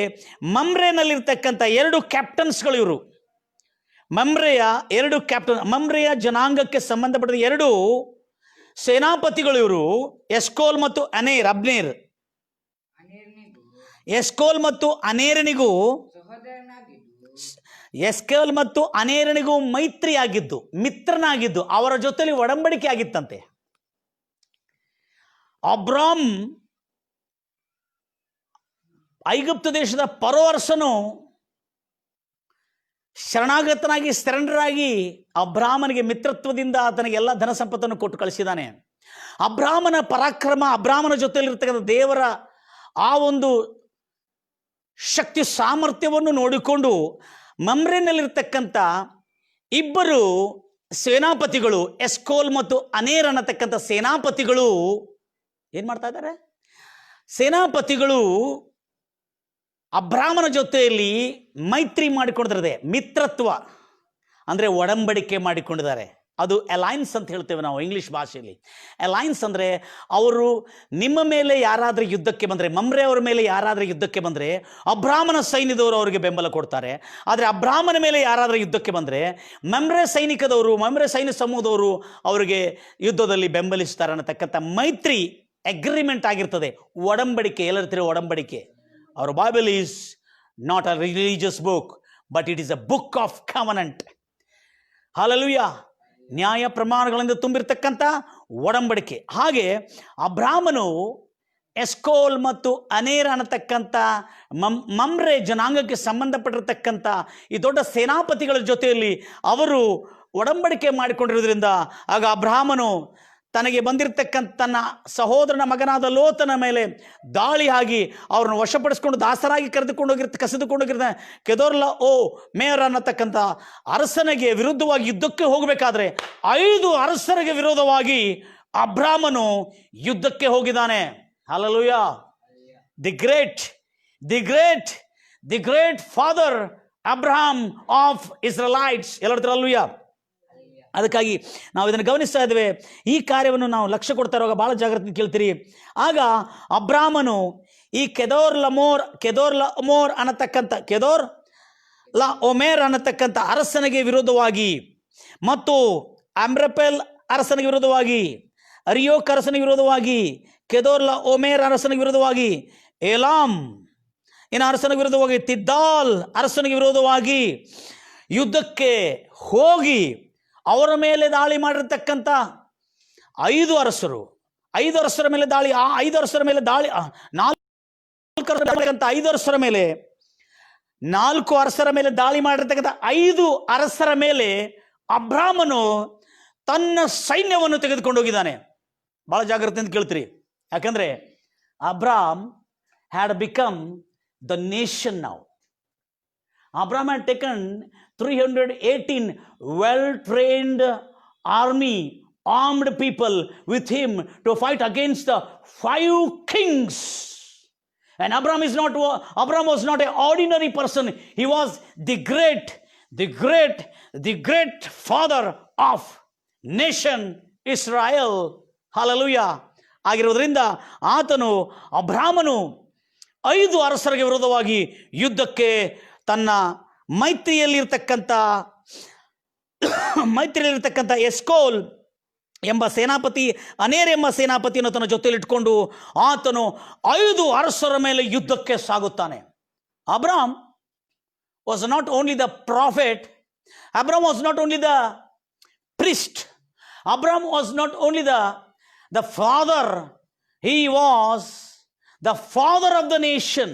[SPEAKER 1] ಮಮ್ರೆನಲ್ಲಿರ್ತಕ್ಕಂಥ 2 ಕ್ಯಾಪ್ಟನ್ಸ್ಗಳು ಇವರು. ಮಮ್ರೆಯ ಜನಾಂಗಕ್ಕೆ ಸಂಬಂಧಪಟ್ಟ 2 ಸೇನಾಪತಿಗಳು ಇವರು. ಎಸ್ಕೋಲ್ ಮತ್ತು ಅಬ್ನೇರ್. ಎಸ್ಕೋಲ್ ಮತ್ತು ಅನೇರನಿಗೂ ಎಸ್ಕೋಲ್ ಮತ್ತು ಅನೇರನಿಗೂ ಮೈತ್ರಿ ಆಗಿದ್ದು, ಮಿತ್ರನಾಗಿದ್ದು, ಅವರ ಜೊತೆಲಿ ಒಡಂಬಡಿಕೆ ಆಗಿತ್ತಂತೆ. ಅಬ್ರಾಮ್ ಐಗುಪ್ತ ದೇಶದ ಪರೋ ಅರಸನು ಸರೆಂಡರ್ ಅಬ್ರಾಮನಿಗೆ ಮಿತ್ರತ್ವದಿಂದ ಆತನಿಗೆ ಎಲ್ಲ ಧನ ಸಂಪತ್ತನ್ನು ಕೊಟ್ಟು ಕಳಿಸಿದ್ದಾನೆ. ಅಬ್ರಾಮನ ಪರಾಕ್ರಮ, ಅಬ್ರಾಮನ ಜೊತೆಯಲ್ಲಿರ್ತಕ್ಕಂಥ ದೇವರ ಆ ಒಂದು ಶಕ್ತಿ ಸಾಮರ್ಥ್ಯವನ್ನು ನೋಡಿಕೊಂಡು ಮಮ್ರೆನಲ್ಲಿರ್ತಕ್ಕಂಥ 2 ಸೇನಾಪತಿಗಳು, ಎಸ್ಕೋಲ್ ಮತ್ತು ಅನೇರ್ ಅನ್ನತಕ್ಕಂಥ ಸೇನಾಪತಿಗಳು ಏನು ಮಾಡ್ತಾ ಇದ್ದಾರೆ? ಸೇನಾಪತಿಗಳು ಅಬ್ರಾಮನ ಜೊತೆಯಲ್ಲಿ ಮೈತ್ರಿ ಮಾಡಿಕೊಂಡಿದ್ದಾರೆ. ಮಿತ್ರತ್ವ ಅಂದರೆ ಒಡಂಬಡಿಕೆ ಮಾಡಿಕೊಂಡಿದ್ದಾರೆ. ಅದು ಅಲೈನ್ಸ್ ಅಂತ ಹೇಳ್ತೇವೆ ನಾವು ಇಂಗ್ಲೀಷ್ ಭಾಷೆಯಲ್ಲಿ. ಅಲೈನ್ಸ್ ಅಂದರೆ ಅವರು ನಿಮ್ಮ ಮೇಲೆ ಯಾರಾದರೂ ಯುದ್ಧಕ್ಕೆ ಬಂದರೆ, ಮಮ್ರೆ ಅವರ ಮೇಲೆ ಯಾರಾದರೂ ಯುದ್ಧಕ್ಕೆ ಬಂದರೆ ಅಬ್ರಾಮನ ಸೈನ್ಯದವರು ಅವರಿಗೆ ಬೆಂಬಲ ಕೊಡ್ತಾರೆ. ಆದರೆ ಅಬ್ರಾಮನ ಮೇಲೆ ಯಾರಾದರೂ ಯುದ್ಧಕ್ಕೆ ಬಂದರೆ ಮಮ್ರೆ ಸೈನ್ಯ ಸಮೂಹದವರು ಅವರಿಗೆ ಯುದ್ಧದಲ್ಲಿ ಬೆಂಬಲಿಸ್ತಾರೆ ಅನ್ನತಕ್ಕಂಥ ಮೈತ್ರಿ ಅಗ್ರಿಮೆಂಟ್ ಆಗಿರ್ತದೆ. ಒಡಂಬಡಿಕೆ, ಎಲ್ಲರ ಒಡಂಬಡಿಕೆ. ಅವರ Bible is not a religious book, but it is a book of covenant. Hallelujah. ನ್ಯಾಯ ಪ್ರಮಾಣಗಳಿಂದ ತುಂಬಿರ್ತಕ್ಕಂಥ ಒಡಂಬಡಿಕೆ. ಹಾಗೆ ಅಬ್ರಾಮನು ಎಸ್ಕೋಲ್ ಮತ್ತು ಅನೇರ ಅನ್ನತಕ್ಕಂಥ ಮಮ್ರೆ ಜನಾಂಗಕ್ಕೆ ಸಂಬಂಧಪಟ್ಟಿರ್ತಕ್ಕಂಥ ಈ ದೊಡ್ಡ ಸೇನಾಪತಿಗಳ ಜೊತೆಯಲ್ಲಿ ಅವರು ಒಡಂಬಡಿಕೆ ಮಾಡಿಕೊಂಡಿರೋದ್ರಿಂದ ಆಗ ಅಬ್ರಾಮನು ತನಗೆ ಬಂದಿರತಕ್ಕಂಥ ತನ್ನ ಸಹೋದರನ ಮಗನಾದ ಲೋತನ ಮೇಲೆ ದಾಳಿ ಆಗಿ ಅವ್ರನ್ನ ವಶಪಡಿಸ್ಕೊಂಡು ದಾಸರಾಗಿ ಕಸಿದುಕೊಂಡೋಗಿರ್ತ ಕೆದೋರ್ಲ ಮೇಯರ್ ಅನ್ನತಕ್ಕಂಥ ಅರಸನಿಗೆ ವಿರುದ್ಧವಾಗಿ ಯುದ್ಧಕ್ಕೆ ಹೋಗಬೇಕಾದ್ರೆ 5 ಅರಸರಿಗೆ ವಿರೋಧವಾಗಿ ಅಬ್ರಾಮನು ಯುದ್ಧಕ್ಕೆ ಹೋಗಿದ್ದಾನೆ. Hallelujah. The great father Abraham of Israelites. ಎಲ್ಲರ ಹಲ್ಲೆಲೂಯಾ. ಅದಕ್ಕಾಗಿ ನಾವು ಇದನ್ನು ಗಮನಿಸ್ತಾ ಇದ್ದೇವೆ. ಈ ಕಾರ್ಯವನ್ನು ನಾವು ಲಕ್ಷ್ಯ ಕೊಡ್ತಾ ಇರುವಾಗ ಭಾಳ ಜಾಗ್ರತೆ ಕೇಳ್ತೀರಿ. ಆಗ ಅಬ್ರಾಮನು ಈ ಕೆದೋರ್ ಲಮೋರ್ ಅನ್ನತಕ್ಕಂಥ ಕೆದೋರ್ ಲ ಒಮೇರ್ ಅನ್ನತಕ್ಕಂಥ ಅರಸನಿಗೆ ವಿರೋಧವಾಗಿ ಮತ್ತು ಅಮ್ರಪೆಲ್ ಅರಸನಿಗೆ ವಿರೋಧವಾಗಿ, ಅರಿಯೋಕ್ ಅರಸನಿಗೆ ವಿರೋಧವಾಗಿ, ಕೆದೋರ್ ಲ ಒಮೇರ್ ಅರಸನಿಗೆ ವಿರೋಧವಾಗಿ, ಏಲಾಮ್ ಅರಸನಿಗೆ ವಿರೋಧವಾಗಿ, ತಿದ್ದಾಲ್ ಅರಸನಿಗೆ ವಿರೋಧವಾಗಿ ಯುದ್ಧಕ್ಕೆ ಹೋಗಿ ಅವರ ಮೇಲೆ ದಾಳಿ ಮಾಡಿರ್ತಕ್ಕಂಥ 5 ಅರಸರು, 5 ಅರಸರ ಮೇಲೆ ದಾಳಿ, ಆ 5 ಅರಸರ ಮೇಲೆ ದಾಳಿ, 5 ಅರಸರ ಮೇಲೆ 4 ಅರಸರ ಮೇಲೆ ದಾಳಿ ಮಾಡಿರ್ತಕ್ಕಂಥ 5 ಅರಸರ ಮೇಲೆ ಅಬ್ರಾಮನು ತನ್ನ ಸೈನ್ಯವನ್ನು ತೆಗೆದುಕೊಂಡು ಹೋಗಿದ್ದಾನೆ. ಭಾಳ ಜಾಗ್ರತೆ ಅಂತ ಕೇಳ್ತೀರಿ. ಯಾಕಂದ್ರೆ Abram had become the nation now. Abraham had taken 318 well-trained armed people with him to fight against the 5 kings. And Abraham was not an ordinary person. He was the great father of nation Israel. Hallelujah. ಆಗಿರೋದ್ರಿಂದ ಅಬ್ರಾಮನು 5 ಅರಸರಿಗೆ ವಿರೋಧವಾಗಿ ಯುದ್ಧಕ್ಕೆ ತನ್ನ ಮೈತ್ರಿಯಲ್ಲಿರ್ತಕ್ಕಂಥ ಎಸ್ಕೋಲ್ ಎಂಬ ಸೇನಾಪತಿ, ಅನೇರ್ ಎಂಬ ಸೇನಾಪತಿಯನ್ನು ತನ್ನ ಜೊತೆಯಲ್ಲಿ ಇಟ್ಕೊಂಡು ಆತನು 5 ಅರಸರ ಮೇಲೆ ಯುದ್ಧಕ್ಕೆ ಸಾಗುತ್ತಾನೆ. Abram was not only the prophet, Abram was not only the priest, Abram was not only the father, he was the father of the nation,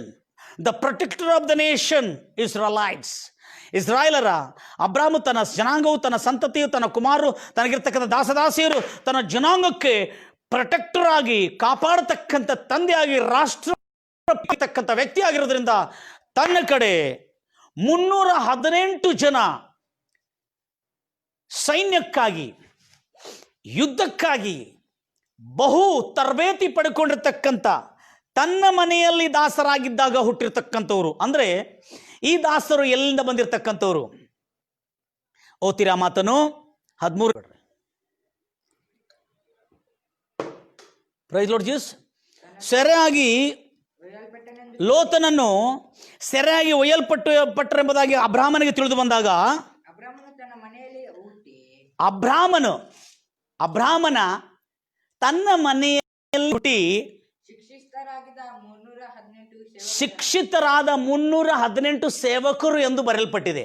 [SPEAKER 1] the protector of the nation, Israelites. ಇಸ್ರಾಯೇಲರ ಅಬ್ರಾಮ ತನ್ನ ಜನಾಂಗವು, ತನ್ನ ಸಂತತಿಯು, ತನ್ನ ಕುಮಾರರು, ತನಗಿರ್ತಕ್ಕಂಥ ದಾಸದಾಸಿಯರು, ತನ್ನ ಜನಾಂಗಕ್ಕೆ protector ಆಗಿ ಕಾಪಾಡತಕ್ಕಂಥ ತಂದೆಯಾಗಿ ರಾಷ್ಟ್ರ ವ್ಯಕ್ತಿ ಆಗಿರೋದ್ರಿಂದ ತನ್ನ ಕಡೆ 318 ಜನ ಸೈನ್ಯಕ್ಕಾಗಿ, ಯುದ್ಧಕ್ಕಾಗಿ ಬಹು ತರಬೇತಿ ಪಡ್ಕೊಂಡಿರ್ತಕ್ಕಂಥ, ತನ್ನ ಮನೆಯಲ್ಲಿ ದಾಸರಾಗಿದ್ದಾಗ ಹುಟ್ಟಿರ್ತಕ್ಕಂಥವ್ರು. ಅಂದರೆ ಈ ದಾಸರು ಎಲ್ಲಿಂದ ಬಂದಿರತಕ್ಕಂಥವ್ರು? ಓದ್ತೀರಾ ಮಾತನು 13. Price Lord Jesus. ಸೆರೆಯಾಗಿ ಲೋತನನ್ನು ಸೆರೆಯಾಗಿ ಒಯ್ಯಲ್ಪಟ್ಟರೆಂಬುದಾಗಿ ಅಬ್ರಾಮನಿಗೆ ತಿಳಿದು ಬಂದಾಗ ಅಬ್ರಾಮನ ತನ್ನ ಮನೆಯಲ್ಲಿ ಹುಟ್ಟಿ ಶಿಕ್ಷಿತರಾದ 318 ಸೇವಕರು ಎಂದು ಬರೆಯಲ್ಪಟ್ಟಿದೆ.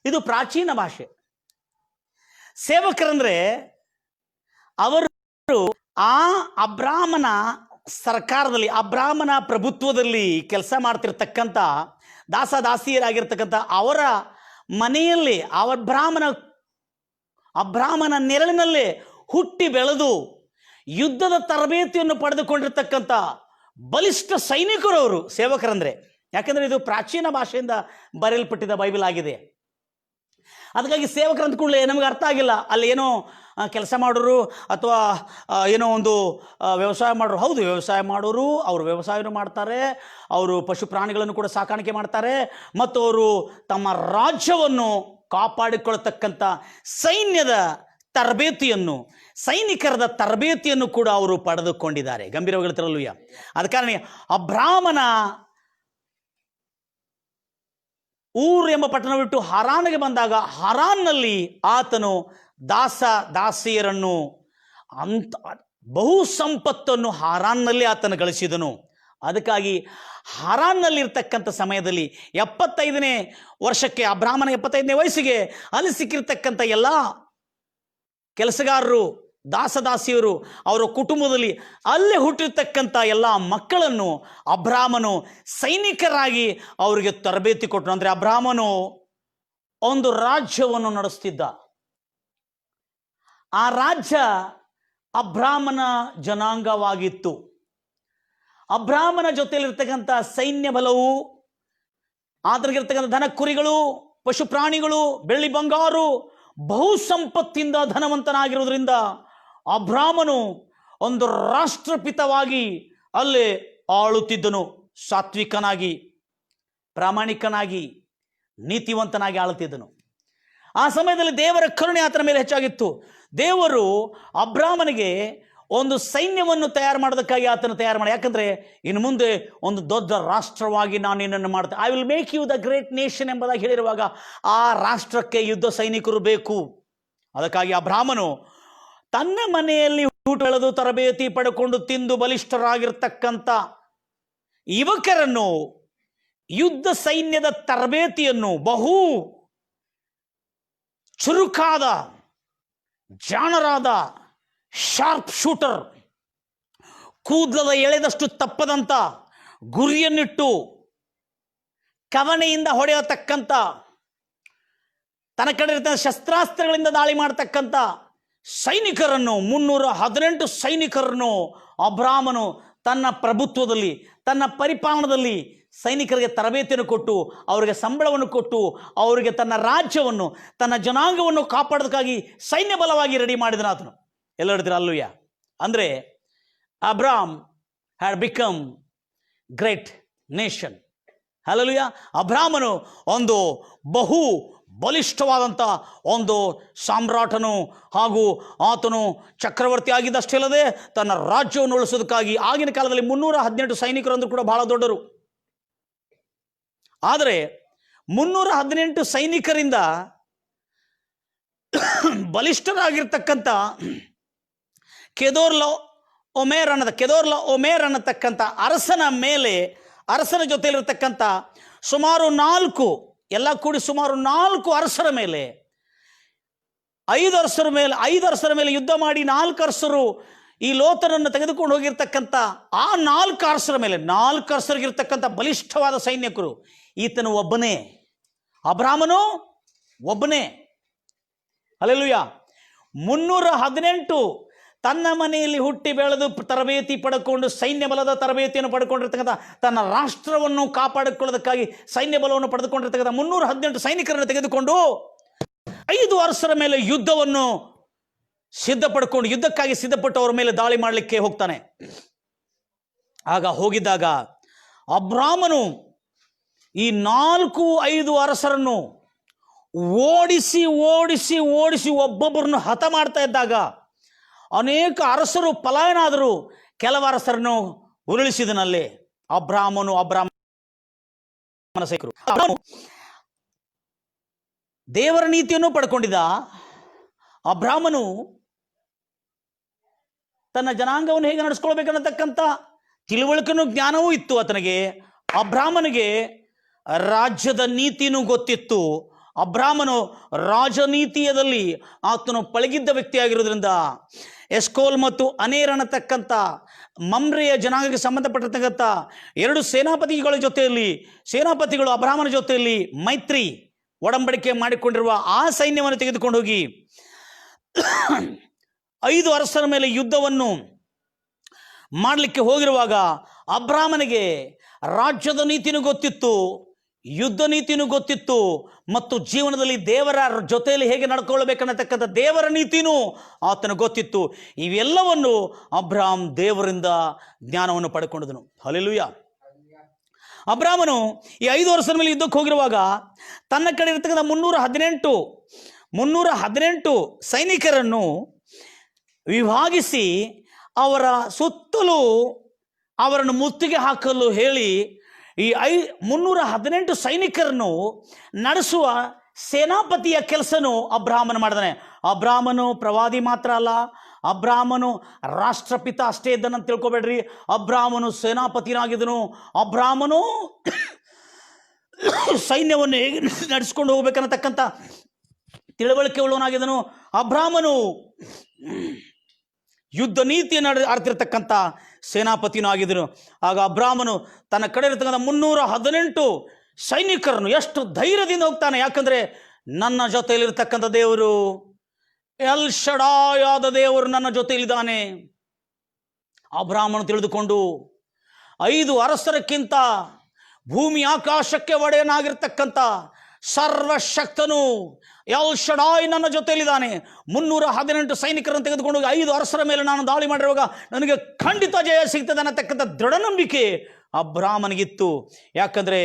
[SPEAKER 1] ಇದು ಪ್ರಾಚೀನ ಭಾಷೆ. ಸೇವಕರಂದ್ರೆ ಅವರು ಆ ಅಬ್ರಾಮನ ಸರ್ಕಾರದಲ್ಲಿ, ಅಬ್ರಾಮನ ಪ್ರಭುತ್ವದಲ್ಲಿ ಕೆಲಸ ಮಾಡ್ತಿರ್ತಕ್ಕಂಥ ದಾಸದಾಸಿಯರಾಗಿರ್ತಕ್ಕಂಥ ಅವರ ಮನೆಯಲ್ಲಿ, ಅಬ್ರಾಮನ ನೆರಳಿನಲ್ಲೇ ಹುಟ್ಟಿ ಬೆಳೆದು ಯುದ್ಧದ ತರಬೇತಿಯನ್ನು ಪಡೆದುಕೊಂಡಿರ್ತಕ್ಕಂಥ ಬಲಿಷ್ಠ ಸೈನಿಕರು ಅವರು ಸೇವಕರಂದ್ರೆ. ಯಾಕಂದರೆ ಇದು ಪ್ರಾಚೀನ ಭಾಷೆಯಿಂದ ಬರೆಯಲ್ಪಟ್ಟಿದ್ದ ಬೈಬಲ್ ಆಗಿದೆ. ಅದಕ್ಕಾಗಿ ಸೇವಕರು ಅಂದ ಕೂಡಲೇ ನಮಗೆ ಅರ್ಥ ಆಗಿಲ್ಲ, ಅಲ್ಲಿ ಏನೋ ಕೆಲಸ ಮಾಡೋರು ಅಥವಾ ಏನೋ ಒಂದು ವ್ಯವಸಾಯ ಮಾಡೋರು. ಹೌದು, ವ್ಯವಸಾಯ ಮಾಡೋರು, ಅವರು ವ್ಯವಸಾಯನೂ ಮಾಡ್ತಾರೆ, ಅವರು ಪಶು ಪ್ರಾಣಿಗಳನ್ನು ಕೂಡ ಸಾಕಾಣಿಕೆ ಮಾಡ್ತಾರೆ, ಮತ್ತು ಅವರು ತಮ್ಮ ರಾಜ್ಯವನ್ನು ಕಾಪಾಡಿಕೊಳ್ಳತಕ್ಕಂಥ ಸೈನ್ಯದ ತರಬೇತಿಯನ್ನು, ಸೈನಿಕರದ ತರಬೇತಿಯನ್ನು ಕೂಡ ಅವರು ಪಡೆದುಕೊಂಡಿದ್ದಾರೆ. ಗಂಭೀರವಾಗಿ ಹೇಳ್ತಾರಲ್ಲೂಯ್ಯ. ಆದ ಕಾರಣ ಅಬ್ರಾಮನ ಊರ್ ಎಂಬ ಪಟ್ಟಣ ಬಿಟ್ಟು ಹಾರಾನಿಗೆ ಬಂದಾಗ ಹಾರಾನ್ನಲ್ಲಿ ಆತನು ದಾಸಿಯರನ್ನು ಬಹು ಸಂಪತ್ತನ್ನು ಹಾರಾನ್ನಲ್ಲಿ ಆತನು ಗಳಿಸಿದನು. ಅದಕ್ಕಾಗಿ ಹಾರಾನ್ನಲ್ಲಿರ್ತಕ್ಕಂಥ ಸಮಯದಲ್ಲಿ 75ನೇ ವರ್ಷಕ್ಕೆ, ಅಬ್ರಾಮನ 75ನೇ ವಯಸ್ಸಿಗೆ ಅಲ್ಲಿ ಸಿಕ್ಕಿರ್ತಕ್ಕಂಥ ಎಲ್ಲ ಕೆಲಸಗಾರರು, ದಾಸದಾಸಿಯರು, ಅವರ ಕುಟುಂಬದಲ್ಲಿ ಅಲ್ಲೇ ಹುಟ್ಟಿರ್ತಕ್ಕಂಥ ಎಲ್ಲ ಮಕ್ಕಳನ್ನು ಅಬ್ರಾಮನು ಸೈನಿಕರಾಗಿ ಅವರಿಗೆ ತರಬೇತಿ ಕೊಟ್ಟನು. ಅಂದರೆ ಅಬ್ರಾಮನು ಒಂದು ರಾಜ್ಯವನ್ನು ನಡೆಸ್ತಿದ್ದ. ಆ ರಾಜ್ಯ ಅಬ್ರಾಮನ ಜನಾಂಗವಾಗಿತ್ತು. ಅಬ್ರಾಮನ ಜೊತೆಯಲ್ಲಿರ್ತಕ್ಕಂಥ ಸೈನ್ಯ ಬಲವು, ಆತನಿಗಿರ್ತಕ್ಕಂಥ ದನ ಕುರಿಗಳು, ಪಶು ಪ್ರಾಣಿಗಳು, ಬೆಳ್ಳಿ ಬಂಗಾರು, ಬಹು ಸಂಪತ್ತಿಂದ ಧನವಂತನಾಗಿರುವುದರಿಂದ ಅಬ್ರಾಮನು ಒಂದು ರಾಷ್ಟ್ರಪಿತವಾಗಿ ಅಲ್ಲೇ ಆಳುತ್ತಿದ್ದನು. ಸಾತ್ವಿಕನಾಗಿ, ಪ್ರಾಮಾಣಿಕನಾಗಿ, ನೀತಿವಂತನಾಗಿ ಆಳುತ್ತಿದ್ದನು. ಆ ಸಮಯದಲ್ಲಿ ದೇವರ ಕರುಣೆ ಆತನ ಮೇಲೆ ಹೆಚ್ಚಾಗಿತ್ತು. ದೇವರು ಅಬ್ರಾಮನಿಗೆ ಒಂದು ಸೈನ್ಯವನ್ನು ತಯಾರು ಮಾಡೋದಕ್ಕಾಗಿ ಆತನು ತಯಾರು ಮಾಡಿ, ಯಾಕಂದರೆ ಇನ್ನು ಮುಂದೆ ಒಂದು ದೊಡ್ಡ ರಾಷ್ಟ್ರವಾಗಿ ನಾನು ನಿನ್ನನ್ನು ಮಾಡ್ತೇನೆ, I will make you the great nation ಎಂಬುದಾಗಿ ಹೇಳಿರುವಾಗ ಆ ರಾಷ್ಟ್ರಕ್ಕೆ ಯುದ್ಧ ಸೈನಿಕರು ಬೇಕು. ಅದಕ್ಕಾಗಿ ಅಬ್ರಾಮನು ತನ್ನ ಮನೆಯಲ್ಲಿ ಊಟ ಬೆಳೆದು ತರಬೇತಿ ಪಡೆದುಕೊಂಡು ತಿಂದು ಬಲಿಷ್ಠರಾಗಿರ್ತಕ್ಕಂಥ ಯುವಕರನ್ನು, ಯುದ್ಧ ಸೈನ್ಯದ ತರಬೇತಿಯನ್ನು, ಬಹು ಚುರುಕಾದ, ಜಾಣರಾದ, ಶಾರ್ಪ್ ಶೂಟರ್, ಕೂದಲದ ಎಳೆದಷ್ಟು ತಪ್ಪದಂಥ, ಗುರಿಯನ್ನಿಟ್ಟು ಕವಣೆಯಿಂದ ಹೊಡೆಯತಕ್ಕಂಥ, ತನ್ನ ಕಡೆ ಇರ್ತಕ್ಕಂಥ ಶಸ್ತ್ರಾಸ್ತ್ರಗಳಿಂದ ದಾಳಿ ಮಾಡತಕ್ಕಂಥ ಸೈನಿಕರನ್ನು, 318 ಸೈನಿಕರನ್ನು ಅಬ್ರಾಮನು ತನ್ನ ಪ್ರಭುತ್ವದಲ್ಲಿ, ತನ್ನ ಪರಿಪಾಲನದಲ್ಲಿ ಸೈನಿಕರಿಗೆ ತರಬೇತಿಯನ್ನು ಕೊಟ್ಟು, ಅವರಿಗೆ ಸಂಬಳವನ್ನು ಕೊಟ್ಟು, ಅವರಿಗೆ ತನ್ನ ರಾಜ್ಯವನ್ನು, ತನ್ನ ಜನಾಂಗವನ್ನು ಕಾಪಾಡೋದಕ್ಕಾಗಿ ಸೈನ್ಯ ಬಲವಾಗಿ ರೆಡಿ ಮಾಡಿದನು ಆತನು. ಎಲ್ಲ ಹೇಳ್ತೀರ ಅಲ್ಲೂಯ್ಯ. ಅಂದರೆ Abram had become great nation. Hallelujah. ಅಬ್ರಾಮನು ಒಂದು ಬಹು ಬಲಿಷ್ಠವಾದಂಥ ಒಂದು ಸಾಮ್ರಾಟನು, ಹಾಗೂ ಆತನು ಚಕ್ರವರ್ತಿ ಆಗಿದ್ದಷ್ಟೇ ಅಲ್ಲದೆ ತನ್ನ ರಾಜ್ಯವನ್ನು ಉಳಿಸೋದಕ್ಕಾಗಿ ಆಗಿನ ಕಾಲದಲ್ಲಿ 318 ಸೈನಿಕರು ಅಂದರೂ ಕೂಡ ಬಹಳ ದೊಡ್ಡರು. ಆದರೆ 318 ಸೈನಿಕರಿಂದ ಬಲಿಷ್ಠರಾಗಿರ್ತಕ್ಕಂಥ ಕೆದೋರ್ಲ ಒಮೇರ್ ಅನ್ನತಕ್ಕಂಥ ಅರಸನ ಜೊತೆಯಲ್ಲಿರ್ತಕ್ಕಂಥ ಸುಮಾರು 4, ಎಲ್ಲ ಕೂಡಿ ಸುಮಾರು 4 ಅರಸರ ಮೇಲೆ, 5 ಅರಸರ ಮೇಲೆ ಯುದ್ಧ ಮಾಡಿ 4 ಅರಸರು ಈ ಲೋತನನ್ನು ತೆಗೆದುಕೊಂಡು ಹೋಗಿರ್ತಕ್ಕಂಥ ಆ 4 ಅರಸರ ಮೇಲೆ, 4 ಅರಸರಿಗಿರ್ತಕ್ಕಂಥ ಬಲಿಷ್ಠವಾದ ಸೈನಿಕರು. ಈತನು ಒಬ್ಬನೇ, ಅಬ್ರಾಮನು ಒಬ್ಬನೇ. ಹಲ್ಲೆಲೂಯಾ. 318 ತನ್ನ ಮನೆಯಲ್ಲಿ ಹುಟ್ಟಿ ಬೆಳೆದು ತರಬೇತಿ ಪಡ್ಕೊಂಡು, ಸೈನ್ಯ ಬಲದ ತರಬೇತಿಯನ್ನು ಪಡ್ಕೊಂಡಿರ್ತಕ್ಕಂಥ, ತನ್ನ ರಾಷ್ಟ್ರವನ್ನು ಕಾಪಾಡಿಕೊಳ್ಳೋದಕ್ಕಾಗಿ ಸೈನ್ಯ ಬಲವನ್ನು ಪಡೆದುಕೊಂಡಿರ್ತಕ್ಕಂಥ 318 ಸೈನಿಕರನ್ನು ತೆಗೆದುಕೊಂಡು 5 ಅರಸರ ಮೇಲೆ ಯುದ್ಧವನ್ನು ಯುದ್ಧಕ್ಕಾಗಿ ಸಿದ್ಧಪಟ್ಟು ಅವರ ಮೇಲೆ ದಾಳಿ ಮಾಡಲಿಕ್ಕೆ ಹೋಗ್ತಾನೆ. ಆಗ ಹೋಗಿದ್ದಾಗ ಅಬ್ರಾಮನು ಈ 4-5 ಅರಸರನ್ನು ಓಡಿಸಿ ಒಬ್ಬೊಬ್ಬರನ್ನು ಹತ ಮಾಡ್ತಾ ಇದ್ದಾಗ ಅನೇಕ ಅರಸರು ಪಲಾಯನ ಆದರು. ಕೆಲವು ಅರಸರನ್ನು ಉರುಳಿಸಿದನಲ್ಲಿ ಅಬ್ರಾಮನ ಸೈನಿಕರು. ದೇವರ ನೀತಿಯನ್ನು ಪಡ್ಕೊಂಡಿದ್ದ ಅಬ್ರಾಮನು ತನ್ನ ಜನಾಂಗವನ್ನು ಹೇಗೆ ನಡೆಸ್ಕೊಳ್ಬೇಕನ್ನತಕ್ಕಂಥ ತಿಳುವಳಿಕೆನೂ ಜ್ಞಾನವೂ ಇತ್ತು ಆತನಿಗೆ. ಅಬ್ರಾಮನಿಗೆ ರಾಜ್ಯದ ನೀತಿನೂ ಗೊತ್ತಿತ್ತು. ಅಬ್ರಾಮನು ರಾಜನೀತಿಯದಲ್ಲಿ ಆತನು ಪಳಗಿದ್ದ ವ್ಯಕ್ತಿಯಾಗಿರೋದ್ರಿಂದ ಎಸ್ಕೋಲ್ ಮತ್ತು ಅನೇರ್ ಅನ್ನತಕ್ಕಂಥ ಮಮ್ರೆಯ ಜನಾಂಗಕ್ಕೆ ಸಂಬಂಧಪಟ್ಟಿರ್ತಕ್ಕಂಥ 2 ಸೇನಾಪತಿಗಳು ಅಬ್ರಾಮನ ಜೊತೆಯಲ್ಲಿ ಮೈತ್ರಿ ಒಡಂಬಡಿಕೆ ಮಾಡಿಕೊಂಡಿರುವ ಆ ಸೈನ್ಯವನ್ನು ತೆಗೆದುಕೊಂಡು ಹೋಗಿ 5 ಅರಸರ ಮೇಲೆ ಯುದ್ಧವನ್ನು ಮಾಡಲಿಕ್ಕೆ ಹೋಗಿರುವಾಗ ಅಬ್ರಾಮನಿಗೆ ರಾಜ್ಯದ ನೀತಿನೂ ಗೊತ್ತಿತ್ತು, ಯುದ್ಧ ನೀತಿನೂ ಗೊತ್ತಿತ್ತು ಮತ್ತು ಜೀವನದಲ್ಲಿ ದೇವರ ಜೊತೆಯಲ್ಲಿ ಹೇಗೆ ನಡ್ಕೊಳ್ಬೇಕನ್ನತಕ್ಕಂಥ ದೇವರ ನೀತಿನೂ ಆತನ ಗೊತ್ತಿತ್ತು. ಇವೆಲ್ಲವನ್ನು ಅಬ್ರಾಮ್ ದೇವರಿಂದ ಜ್ಞಾನವನ್ನು ಪಡ್ಕೊಂಡಿದ್ದನು. ಹಲ್ಲೆಲೂಯಾ. ಅಬ್ರಾಮನು ಈ 5 ವರ್ಷದ ಮೇಲೆ ಯುದ್ಧಕ್ಕೆ ಹೋಗಿರುವಾಗ ತನ್ನ ಕಡೆ ಇರತಕ್ಕಂಥ 318 ಸೈನಿಕರನ್ನು ವಿಭಾಗಿಸಿ ಅವರ ಸುತ್ತಲೂ ಅವರನ್ನು ಮುತ್ತಿಗೆ ಹಾಕಲು ಹೇಳಿ ಈ 318 ಸೈನಿಕರನ್ನು ನಡೆಸುವ ಸೇನಾಪತಿಯ ಕೆಲಸನು ಅಬ್ರಾಮನು ಮಾಡಿದಾನೆ. ಅಬ್ರಾಮನು ಪ್ರವಾದಿ ಮಾತ್ರ ಅಲ್ಲ, ಅಬ್ರಾಮನು ರಾಷ್ಟ್ರಪಿತ ಅಷ್ಟೇ ಇದ್ದನಂತ ತಿಳ್ಕೊಬೇಡ್ರಿ. ಅಬ್ರಾಮನು ಸೇನಾಪತಿನಾಗಿದ್ದನು. ಅಬ್ರಾಮನು ಸೈನ್ಯವನ್ನು ಹೇಗೆ ನಡೆಸ್ಕೊಂಡು ಹೋಗ್ಬೇಕನ್ನತಕ್ಕಂಥ ತಿಳುವಳಿಕೆ ಉಳ್ಳವನಾಗಿದ್ದನು. ಅಬ್ರಾಮನು ಯುದ್ಧ ನೀತಿಯನ್ನು ಆಡ್ತಿರ್ತಕ್ಕಂಥ ಸೇನಾಪತಿನೂ ಆಗಿದ್ದನು. ಆಗ ಅಬ್ರಾಮನು ತನ್ನ ಕಡೆ ಇರತಕ್ಕಂಥ 318 ಸೈನಿಕರನ್ನು ಎಷ್ಟು ಧೈರ್ಯದಿಂದ ಹೋಗ್ತಾನೆ. ಯಾಕಂದರೆ ನನ್ನ ಜೊತೆಯಲ್ಲಿರ್ತಕ್ಕಂಥ ದೇವರು ಎಲ್ ಶಡಾಯ್ ಆದ ದೇವರು ನನ್ನ ಜೊತೆಯಲ್ಲಿದ್ದಾನೆ. ಅಬ್ರಾಮನು ತಿಳಿದುಕೊಂಡು 5 ಅರಸರಕ್ಕಿಂತ ಭೂಮಿ ಆಕಾಶಕ್ಕೆ ಒಡೆಯನಾಗಿರ್ತಕ್ಕಂಥ ಸರ್ವಶಕ್ತನು ಎಲ್ ಶಡಾಯ್ ನನ್ನ ಜೊತೆಯಲ್ಲಿದ್ದಾನೆ. 318 ಸೈನಿಕರನ್ನು ತೆಗೆದುಕೊಂಡು 5 ಅರಸರ ಮೇಲೆ ನಾನು ದಾಳಿ ಮಾಡಿರುವಾಗ ನನಗೆ ಖಂಡಿತ ಜಯ ಸಿಗ್ತದೆ ಅನ್ನತಕ್ಕಂಥ ದೃಢ ನಂಬಿಕೆ ಅಬ್ರಾಮನಿಗಿತ್ತು. ಯಾಕಂದರೆ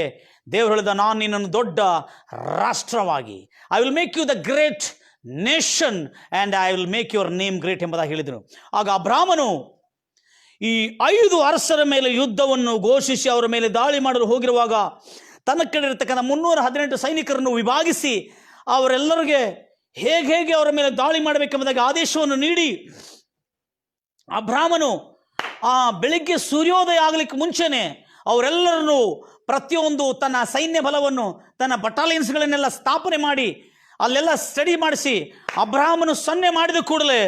[SPEAKER 1] ದೇವರು ಹೇಳಿದ, ನಾನು ನಿನ್ನನ್ನು ದೊಡ್ಡ ರಾಷ್ಟ್ರವಾಗಿ, I will make you the great nation and I will make your name great ಎಂಬುದಾಗಿ ಹೇಳಿದನು. ಆಗ ಅಬ್ರಾಮನು ಈ 5 ಅರಸರ ಮೇಲೆ ಯುದ್ಧವನ್ನು ಘೋಷಿಸಿ ಅವರ ಮೇಲೆ ದಾಳಿ ಮಾಡಲು ಹೋಗಿರುವಾಗ ತನ್ನ ಕಡೆ ಇರತಕ್ಕಂಥ 318 ಸೈನಿಕರನ್ನು ವಿಭಾಗಿಸಿ ಅವರೆಲ್ಲರಿಗೆ ಹೇಗೆ ಅವರ ಮೇಲೆ ದಾಳಿ ಮಾಡಬೇಕೆಂಬುದಾಗಿ ಆದೇಶವನ್ನು ನೀಡಿ ಅಬ್ರಾಮನು ಬೆಳಿಗ್ಗೆ ಸೂರ್ಯೋದಯ ಆಗಲಿಕ್ಕೆ ಮುಂಚೆನೆ ಅವರೆಲ್ಲರನ್ನು ಪ್ರತಿಯೊಂದು ತನ್ನ ಸೈನ್ಯ ಬಲವನ್ನು ತನ್ನ ಬಟಾಲಿಯನ್ಸ್ಗಳನ್ನೆಲ್ಲ ಸ್ಥಾಪನೆ ಮಾಡಿ ಅಲ್ಲೆಲ್ಲ ಸ್ಟಡಿ ಮಾಡಿಸಿ ಅಬ್ರಾಮನು ಸನ್ನೆ ಮಾಡಿದ ಕೂಡಲೇ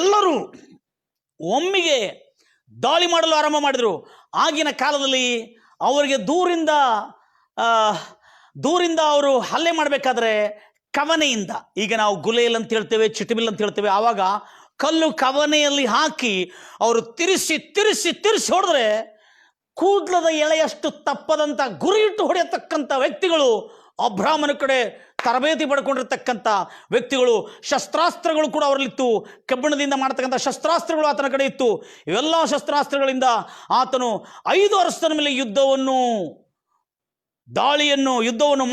[SPEAKER 1] ಎಲ್ಲರೂ ಒಮ್ಮೆಗೆ ದಾಳಿ ಮಾಡಲು ಆರಂಭ ಮಾಡಿದರು. ಆಗಿನ ಕಾಲದಲ್ಲಿ ಅವರಿಗೆ ದೂರಿಂದ ಅವರು ಹಲ್ಲೆ ಮಾಡಬೇಕಾದ್ರೆ ಕವನೆಯಿಂದ, ಈಗ ನಾವು ಗುಲೇಲ್ ಅಂತ ಹೇಳ್ತೇವೆ, ಚಿಟಬಿಲ್ ಅಂತ ಹೇಳ್ತೇವೆ, ಆವಾಗ ಕಲ್ಲು ಕವನೆಯಲ್ಲಿ ಹಾಕಿ ಅವರು ತಿರ್ಸಿ ಹೊಡೆದ್ರೆ ಕೂದಲದ ಎಳೆಯಷ್ಟು ತಪ್ಪದಂಥ ಗುರಿ ಇಟ್ಟು ಹೊಡೆಯತಕ್ಕಂಥ ವ್ಯಕ್ತಿಗಳು ಅಬ್ರಾಮನ ಕಡೆ ತರಬೇತಿ ಪಡ್ಕೊಂಡಿರ್ತಕ್ಕಂಥ ವ್ಯಕ್ತಿಗಳು. ಶಸ್ತ್ರಾಸ್ತ್ರಗಳು ಕೂಡ ಅವರಲ್ಲಿತ್ತು. ಕಬ್ಬಿಣದಿಂದ ಮಾಡತಕ್ಕಂಥ ಶಸ್ತ್ರಾಸ್ತ್ರಗಳು ಆತನ ಕಡೆ ಇತ್ತು. ಇವೆಲ್ಲ ಶಸ್ತ್ರಾಸ್ತ್ರಗಳಿಂದ ಆತನು 5 ಅರಸರ ಮೇಲೆ ಯುದ್ಧವನ್ನು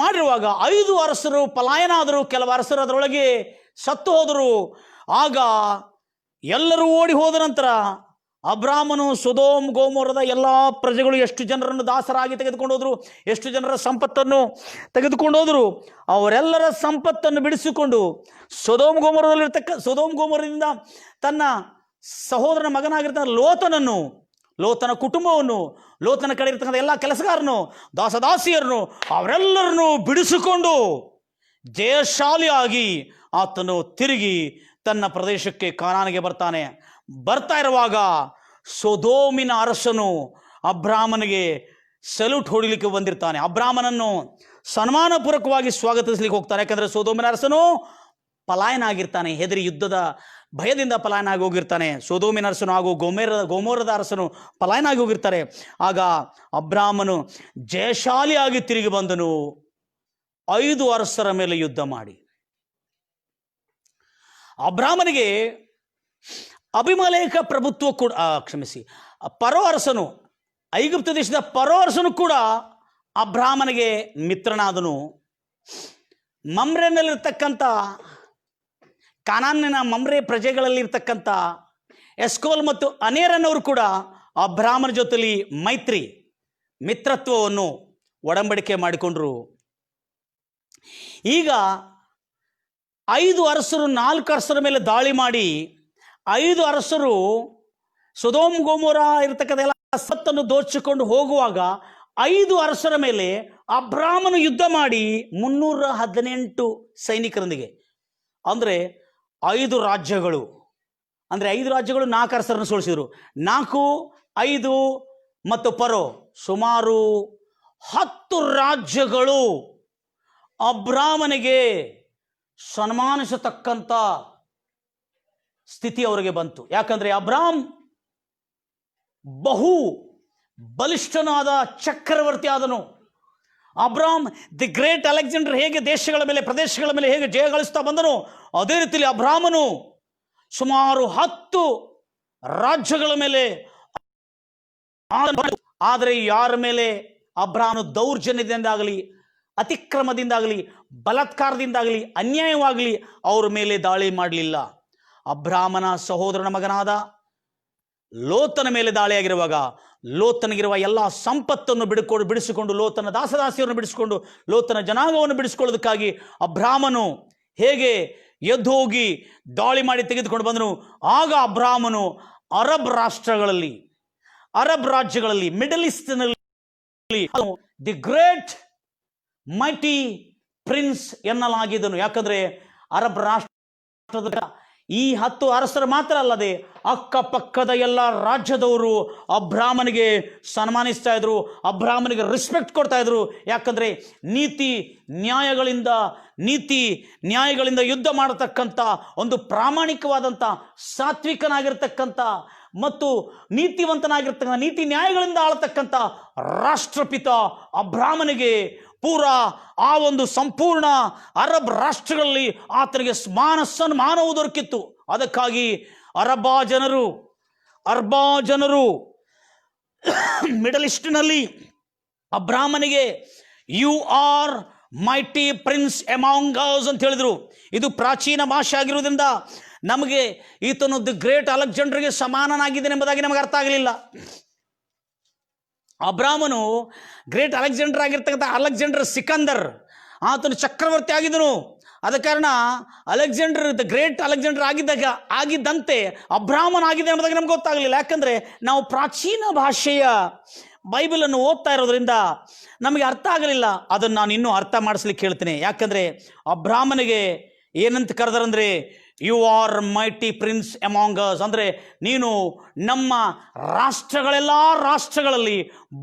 [SPEAKER 1] ಮಾಡಿರುವಾಗ 5 ಅರಸರು ಪಲಾಯನ ಆದರು. ಕೆಲವು ಅರಸರು ಅದರೊಳಗೆ ಸತ್ತು ಹೋದರು. ಆಗ ಎಲ್ಲರೂ ಓಡಿ ಹೋದ ನಂತರ ಅಬ್ರಾಮನು ಸೊದೋಮ್ ಗೋಮೋರದ ಎಲ್ಲ ಪ್ರಜೆಗಳು ಎಷ್ಟು ಜನರನ್ನು ದಾಸರಾಗಿ ತೆಗೆದುಕೊಂಡು ಹೋದರು, ಎಷ್ಟು ಜನರ ಸಂಪತ್ತನ್ನು ತೆಗೆದುಕೊಂಡು ಹೋದರು. ಅವರೆಲ್ಲರ ಸಂಪತ್ತನ್ನು ಬಿಡಿಸಿಕೊಂಡು ಸೊದೋಮ್ ಗೋಮೋರದಿಂದ ತನ್ನ ಸಹೋದರನ ಮಗನಾಗಿರ್ತಾನೆ ಲೋತನ ಕುಟುಂಬವನ್ನು, ಲೋತನ ಕಡೆ ಇರ್ತಕ್ಕಂಥ ಎಲ್ಲ ಕೆಲಸಗಾರನು, ದಾಸದಾಸಿಯರನ್ನು ಅವರೆಲ್ಲರನ್ನು ಬಿಡಿಸಿಕೊಂಡು ಜಯಶಾಲಿಯಾಗಿ ಆತನು ತಿರುಗಿ ತನ್ನ ಪ್ರದೇಶಕ್ಕೆ ಕಾನಾನಿಗೆ ಬರ್ತಾ ಇರುವಾಗ ಸೊದೋಮಿನ ಅರಸನು ಅಬ್ರಾಮನಿಗೆ ಸಲ್ಯೂಟ್ ಹೊಡಿಲಿಕ್ಕೆ ಬಂದಿರ್ತಾನೆ. ಅಬ್ರಾಮನನ್ನು ಸನ್ಮಾನಪೂರ್ವಕವಾಗಿ ಸ್ವಾಗತಿಸಲಿಕ್ಕೆ ಹೋಗ್ತಾನೆ. ಯಾಕಂದರೆ ಸೊದೋಮಿನ ಅರಸನು ಪಲಾಯನ ಆಗಿರ್ತಾನೆ, ಹೆದರಿ ಯುದ್ಧದ ಭಯದಿಂದ ಪಲಾಯನ ಆಗಿ ಹೋಗಿರ್ತಾನೆ. ಸೊದೋಮಿನ ಅರಸನು ಹಾಗೂ ಗೋಮೋರದ ಅರಸನು ಪಲಾಯನ ಆಗಿ ಹೋಗಿರ್ತಾರೆ. ಆಗ ಅಬ್ರಾಮನು ಜಯಶಾಲಿಯಾಗಿ ತಿರುಗಿ ಬಂದನು 5 ಅರಸರ ಮೇಲೆ ಯುದ್ಧ ಮಾಡಿ. ಅಬ್ರಾಮನಿಗೆ ಅಭಿಮಲೇಖ ಪ್ರಭುತ್ವ ಕೂಡ ಫರೋ ಅರಸನು, ಐಗುಪ್ತ ದೇಶದ ಫರೋ ಅರಸನು ಕೂಡ ಅಬ್ರಾಮನಿಗೆ ಮಿತ್ರನಾದನು. ಮಮ್ರೆನಲ್ಲಿರ್ತಕ್ಕಂಥ ಕಾನಾನಿನ ಮಮ್ರೆ ಪ್ರಜೆಗಳಲ್ಲಿರ್ತಕ್ಕಂಥ ಎಸ್ಕೋಲ್ ಮತ್ತು ಅನೇರನವರು ಕೂಡ ಅಬ್ರಾಮನ ಜೊತೆಲಿ ಮಿತ್ರತ್ವವನ್ನು ಒಡಂಬಡಿಕೆ ಮಾಡಿಕೊಂಡ್ರು. ಈಗ 5 ಅರಸರು 4 ಅರಸರ ಮೇಲೆ ದಾಳಿ ಮಾಡಿ 5 ಅರಸರು ಸೊದೋಮ್ ಗೋಮೋರ ಇರತಕ್ಕಂಥ ಎಲ್ಲ ಸತ್ತನ್ನು ದೋಚಿಕೊಂಡು ಹೋಗುವಾಗ 5 ಅರಸರ ಮೇಲೆ ಅಬ್ರಾಮನು ಯುದ್ಧ ಮಾಡಿ 318 ಸೈನಿಕರೊಂದಿಗೆ, ಅಂದರೆ 5 ರಾಜ್ಯಗಳು, ಅಂದರೆ 5 ರಾಜ್ಯಗಳು 4 ಅರಸರನ್ನು ಸೋಲಿಸಿದರು. 4, 5 ಮತ್ತು ಫರೋ ಸುಮಾರು 10 ರಾಜ್ಯಗಳು ಅಬ್ರಾಮನಿಗೆ ಸನ್ಮಾನಿಸತಕ್ಕಂಥ ಸ್ಥಿತಿ ಅವರಿಗೆ ಬಂತು. ಯಾಕಂದರೆ ಅಬ್ರಾಮ್ ಬಹು ಬಲಿಷ್ಠನಾದ ಚಕ್ರವರ್ತಿ ಆದನು. ಅಬ್ರಾಮ್ ದಿ ಗ್ರೇಟ್ ಅಲೆಕ್ಸಾಂಡರ್ ಹೇಗೆ ದೇಶಗಳ ಮೇಲೆ ಪ್ರದೇಶಗಳ ಮೇಲೆ ಹೇಗೆ ಜಯ ಗಳಿಸ್ತಾ ಬಂದನು, ಅದೇ ರೀತಿಯಲ್ಲಿ ಅಬ್ರಾಮನು ಸುಮಾರು 10 ರಾಜ್ಯಗಳ ಮೇಲೆ, ಆದರೆ ಯಾರ ಮೇಲೆ ಅಬ್ರಾಮನು ದೌರ್ಜನ್ಯದಿಂದಾಗಲಿ, ಅತಿಕ್ರಮದಿಂದಾಗಲಿ, ಬಲಾತ್ಕಾರದಿಂದಾಗಲಿ, ಅನ್ಯಾಯವಾಗಲಿ ಅವರ ಮೇಲೆ ದಾಳಿ ಮಾಡಲಿಲ್ಲ. ಅಬ್ರಾಮನ ಸಹೋದರನ ಮಗನಾದ ಲೋತನ ಮೇಲೆ ದಾಳಿಯಾಗಿರುವಾಗ ಲೋತನಿಗಿರುವ ಎಲ್ಲ ಸಂಪತ್ತನ್ನು ಬಿಡಿಸಿಕೊಂಡು ಲೋತನ ದಾಸದಾಸಿಯರನ್ನು ಬಿಡಿಸಿಕೊಂಡು ಲೋತನ ಜನಾಂಗವನ್ನು ಬಿಡಿಸಿಕೊಳ್ಳೋದಕ್ಕಾಗಿ ಅಬ್ರಾಮನು ಹೇಗೆ ಎದ್ದು ಹೋಗಿ ದಾಳಿ ಮಾಡಿ ತೆಗೆದುಕೊಂಡು ಬಂದನು. ಆಗ ಅಬ್ರಾಮನು ಅರಬ್ ರಾಜ್ಯಗಳಲ್ಲಿ ಮಿಡಲ್ ಈಸ್ಟ್ನಲ್ಲಿ ದಿ ಗ್ರೇಟ್ ಮೈಟಿ ಪ್ರಿನ್ಸ್ ಎನ್ನಲಾಗಿದ್ದನು. ಯಾಕಂದ್ರೆ ಅರಬ್ ರಾಷ್ಟ್ರದ ಈ 10 ಅರಸರು ಮಾತ್ರ ಅಲ್ಲದೆ ಅಕ್ಕಪಕ್ಕದ ಎಲ್ಲ ರಾಜ್ಯದವರು ಅಬ್ರಾಮನಿಗೆ ಸನ್ಮಾನಿಸ್ತಾ ಇದ್ರು, ಅಬ್ರಾಮನಿಗೆ ರೆಸ್ಪೆಕ್ಟ್ ಕೊಡ್ತಾ ಇದ್ರು. ಯಾಕಂದ್ರೆ ನೀತಿ ನ್ಯಾಯಗಳಿಂದ ಯುದ್ಧ ಮಾಡತಕ್ಕಂಥ ಒಂದು ಪ್ರಾಮಾಣಿಕವಾದಂಥ ಸಾತ್ವಿಕನಾಗಿರ್ತಕ್ಕಂಥ ಮತ್ತು ನೀತಿವಂತನಾಗಿರ್ತಕ್ಕಂಥ ನೀತಿ ನ್ಯಾಯಗಳಿಂದ ಆಳತಕ್ಕಂಥ ರಾಷ್ಟ್ರಪಿತ ಅಬ್ರಾಮನಿಗೆ ಪೂರಾ ಆ ಒಂದು ಸಂಪೂರ್ಣ ಅರಬ್ ರಾಷ್ಟ್ರಗಳಲ್ಲಿ ಆತನಿಗೆ ಸನ್ಮಾನವು ದೊರಕಿತ್ತು. ಅದಕ್ಕಾಗಿ ಅರಬಾ ಜನರು ಮಿಡಲ್ ಈಸ್ಟ್ನಲ್ಲಿ ಅಬ್ರಾಮನಿಗೆ you are mighty prince among us ಅಂತ ಹೇಳಿದ್ರು. ಇದು ಪ್ರಾಚೀನ ಭಾಷೆ ಆಗಿರುವುದರಿಂದ ನಮಗೆ ಈತನು ದಿ ಗ್ರೇಟ್ ಅಲೆಕ್ಸಾಂಡರ್ಗೆ ಸಮಾನನಾಗಿದ್ದಾನೆ ಎಂಬುದಾಗಿ ನಮಗೆ ಅರ್ಥ ಆಗಲಿಲ್ಲ. ಅಬ್ರಾಮನು ಗ್ರೇಟ್ ಅಲೆಕ್ಸಾಂಡರ್ ಆಗಿರ್ತಕ್ಕಂಥ ಅಲೆಕ್ಸಾಂಡರ್ ಸಿಕಂದರ್ ಆತನು ಚಕ್ರವರ್ತಿ ಆಗಿದ್ದನು. ಆದ ಕಾರಣ ದ ಗ್ರೇಟ್ ಅಲೆಕ್ಸಾಂಡರ್ ಆಗಿದ್ದಂತೆ ಅಬ್ರಾಮನ್ ಆಗಿದೆ ಎಂಬುದಾಗಿ ನಮ್ಗೆ ಗೊತ್ತಾಗಲಿಲ್ಲ. ಯಾಕಂದರೆ ನಾವು ಪ್ರಾಚೀನ ಭಾಷೆಯ ಬೈಬಲನ್ನು ಓದ್ತಾ ಇರೋದ್ರಿಂದ ನಮಗೆ ಅರ್ಥ ಆಗಲಿಲ್ಲ. ಅದನ್ನು ನಾನು ಇನ್ನೂ ಅರ್ಥ ಮಾಡಿಸ್ಲಿಕ್ಕೆ ಹೇಳ್ತೇನೆ. ಯಾಕಂದರೆ ಅಬ್ರಾಮನಿಗೆ ಏನಂತ ಕರೆದರಂದರೆ you are mighty prince among us, ಅಂದರೆ ನೀನು ನಮ್ಮ ರಾಷ್ಟ್ರಗಳಲ್ಲಿ